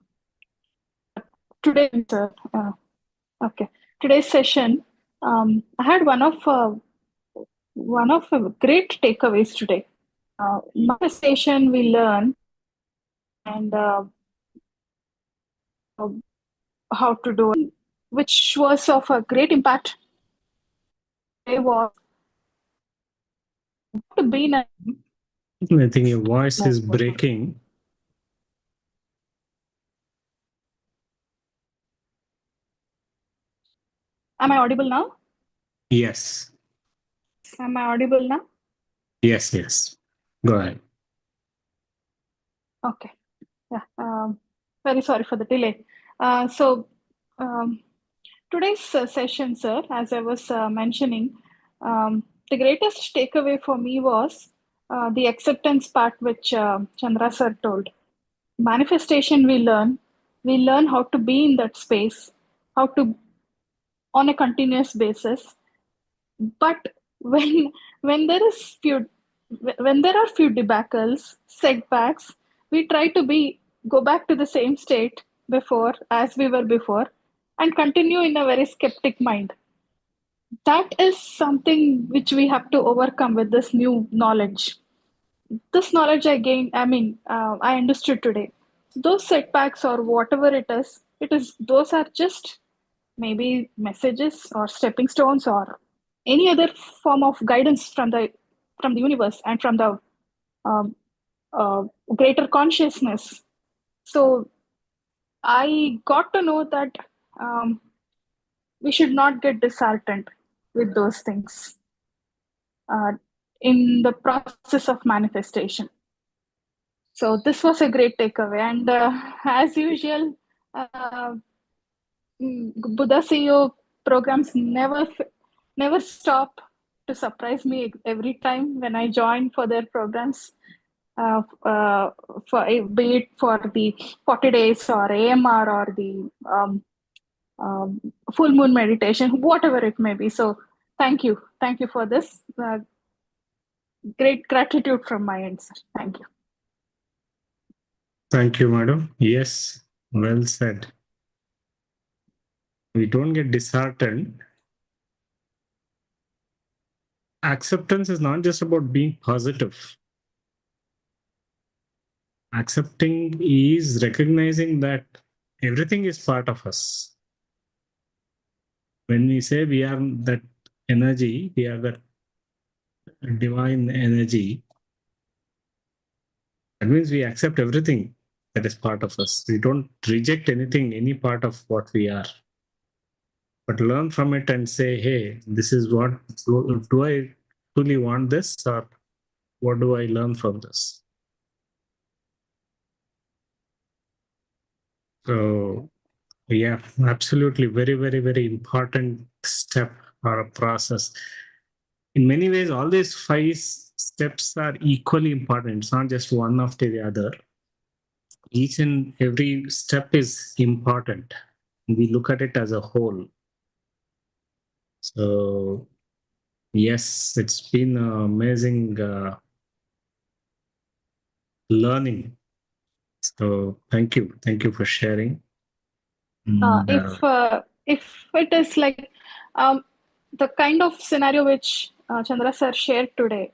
today, sir, today's session, I had one of great takeaways today. Manifestation we learn, and how to do it, which was of a great impact. It was to be in a I think your voice is breaking. Am I audible now? Yes. Am I audible now? Yes, yes. Go ahead. Okay. Yeah. Very sorry for the delay. Today's session, sir, as I was mentioning, the greatest takeaway for me was the acceptance part, which Chandra sir told. Manifestation we learn how to be in that space, how to on a continuous basis. But when there are few debacles, setbacks, we try to go back to the same state before as we were before and continue in a very skeptic mind. That is something which we have to overcome with this new knowledge. this knowledge I gained, I understood today. Those setbacks or whatever it is, those are just maybe messages or stepping stones or any other form of guidance from the universe and from the um, uh, greater consciousness. So I got to know that um, we should not get disheartened with those things uh, in the process of manifestation. So this was a great takeaway, and as usual, uh, Buddha CEO programs never stop to surprise me every time when I join for their programs. For be it for the 40 days or AMR or the full moon meditation, whatever it may be. So thank you for this. Great gratitude from my end, sir. Thank you. Thank you, madam. Yes, well said. We don't get disheartened. Acceptance is not just about being positive. Accepting is recognizing that everything is part of us. When we say we are that energy, we are that divine energy, that means we accept everything that is part of us. We don't reject anything, any part of what we are, but learn from it and say, hey, this is what, do I truly want this, or what do I learn from this? So yeah, absolutely. Very, very, very important step or a process. In many ways, all these 5 steps are equally important. It's not just one after the other. Each and every step is important. We look at it as a whole. So yes, it's been amazing learning. So thank you for sharing. If it is like the kind of scenario which Chandra sir shared today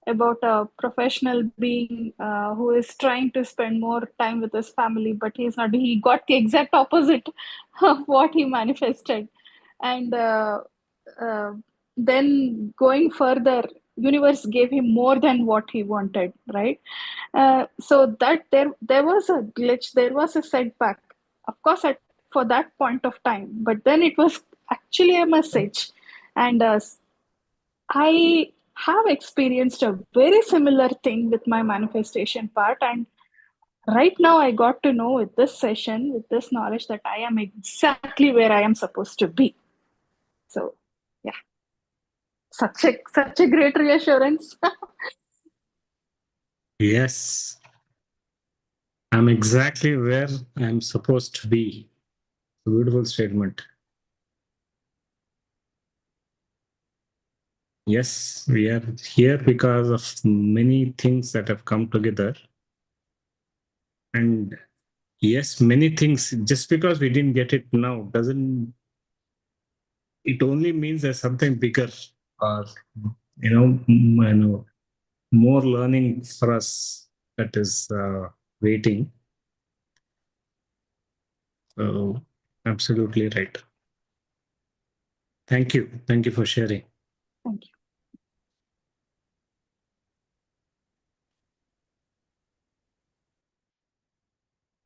about a professional being who is trying to spend more time with his family, but he got the exact opposite of what he manifested. And then going further, universe gave him more than what he wanted, right? So that there was a glitch, there was a setback, of course, for that point of time, but then it was actually a message. And I have experienced a very similar thing with my manifestation part. And right now, I got to know with this session, with this knowledge, that I am exactly where I am supposed to be. So, yeah, such a great reassurance. Yes, I'm exactly where I'm supposed to be. Beautiful statement. Yes, we are here because of many things that have come together. And yes, many things, just because we didn't get it now, doesn't, it only means there's something bigger or, more learning for us that is waiting. So, absolutely right. Thank you. Thank you for sharing. Thank you.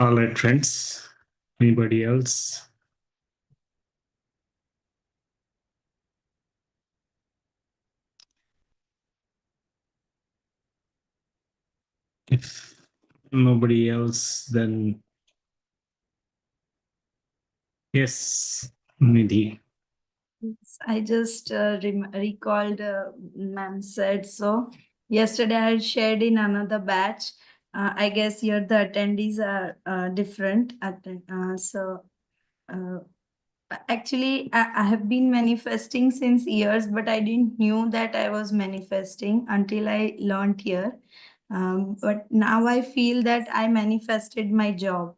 All right, friends. Anybody else? If nobody else, then yes, Nidhi. I just recalled ma'am said so. Yesterday I shared in another batch. I guess here the attendees are different. Actually, I have been manifesting since years, but I didn't knew that I was manifesting until I learned here. But now I feel that I manifested my job.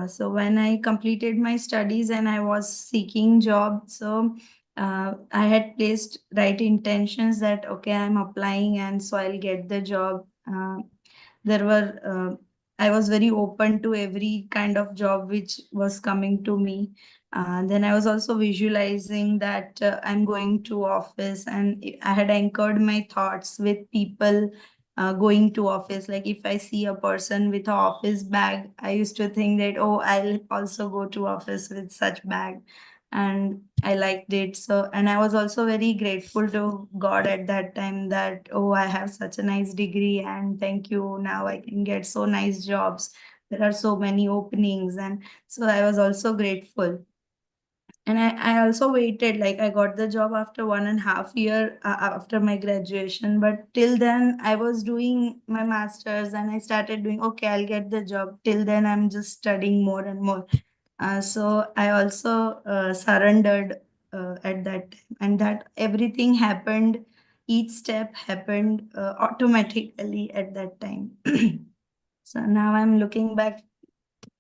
So when I completed my studies and I was seeking job, so I had placed right intentions that, okay, I'm applying and so I'll get the job There were I was very open to every kind of job which was coming to me. Then I was also visualizing that I'm going to office, and I had anchored my thoughts with people going to office. Like if I see a person with an office bag, I used to think that, oh, I'll also go to office with such bag. And I liked it. So, and I was also very grateful to God at that time that, oh, I have such a nice degree, and thank you. Now I can get so nice jobs. There are so many openings. And so I was also grateful. And I also waited, like I got the job after 1.5 year after my graduation. But till then, I was doing my master's, and I started doing, okay, I'll get the job. Till then, I'm just studying more and more. So I also surrendered at that time, and that everything happened, each step happened automatically at that time. So now I'm looking back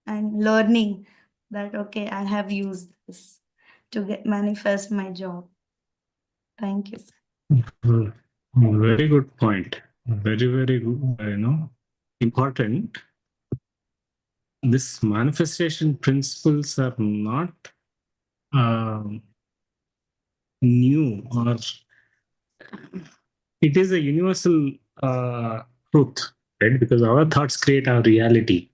and learning that, okay, I have used this to get manifest my job. Thank you, sir. Very good point. Very, very good, important. This manifestation principles are not new, or it is a universal truth, right? Because our thoughts create our reality.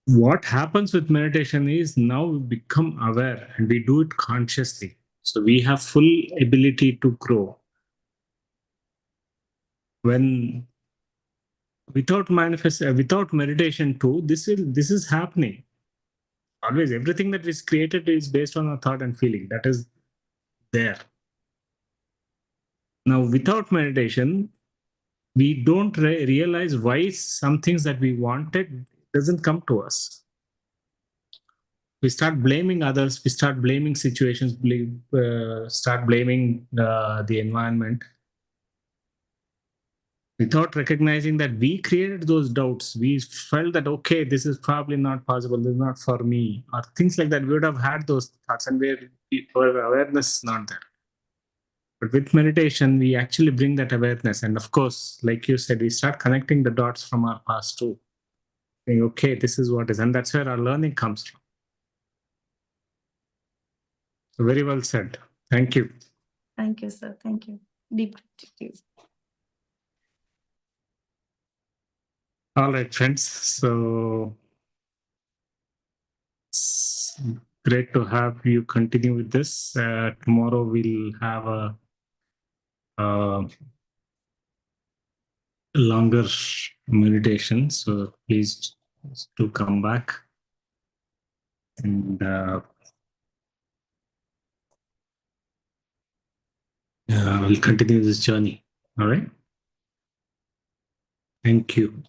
What happens with meditation is now we become aware and we do it consciously. So we have full ability to grow. When without meditation too, this is happening. Always, everything that is created is based on a thought and feeling. That is there. Now, without meditation, we don't realize why some things that we wanted doesn't come to us. We start blaming others. We start blaming situations. Start blaming the environment. Without recognizing that we created those doubts, we felt that, okay, this is probably not possible, this is not for me, or things like that. We would have had those thoughts, and our awareness is not there. But with meditation, we actually bring that awareness. And of course, like you said, we start connecting the dots from our past too. Saying, okay, this is what is, and that's where our learning comes from. So very well said. Thank you. Thank you, sir. Thank you. Deep gratitude. All right, friends. So it's great to have you continue with this. Tomorrow we'll have a longer meditation. So please do come back, and we'll continue this journey. All right. Thank you.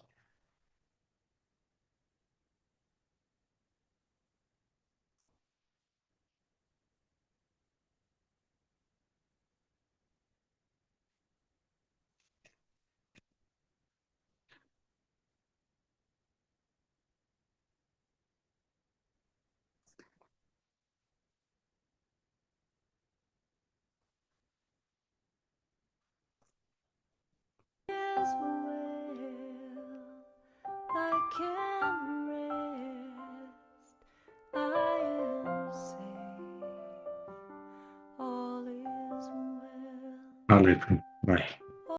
I can rest, I am safe, all is well. All right. Bye.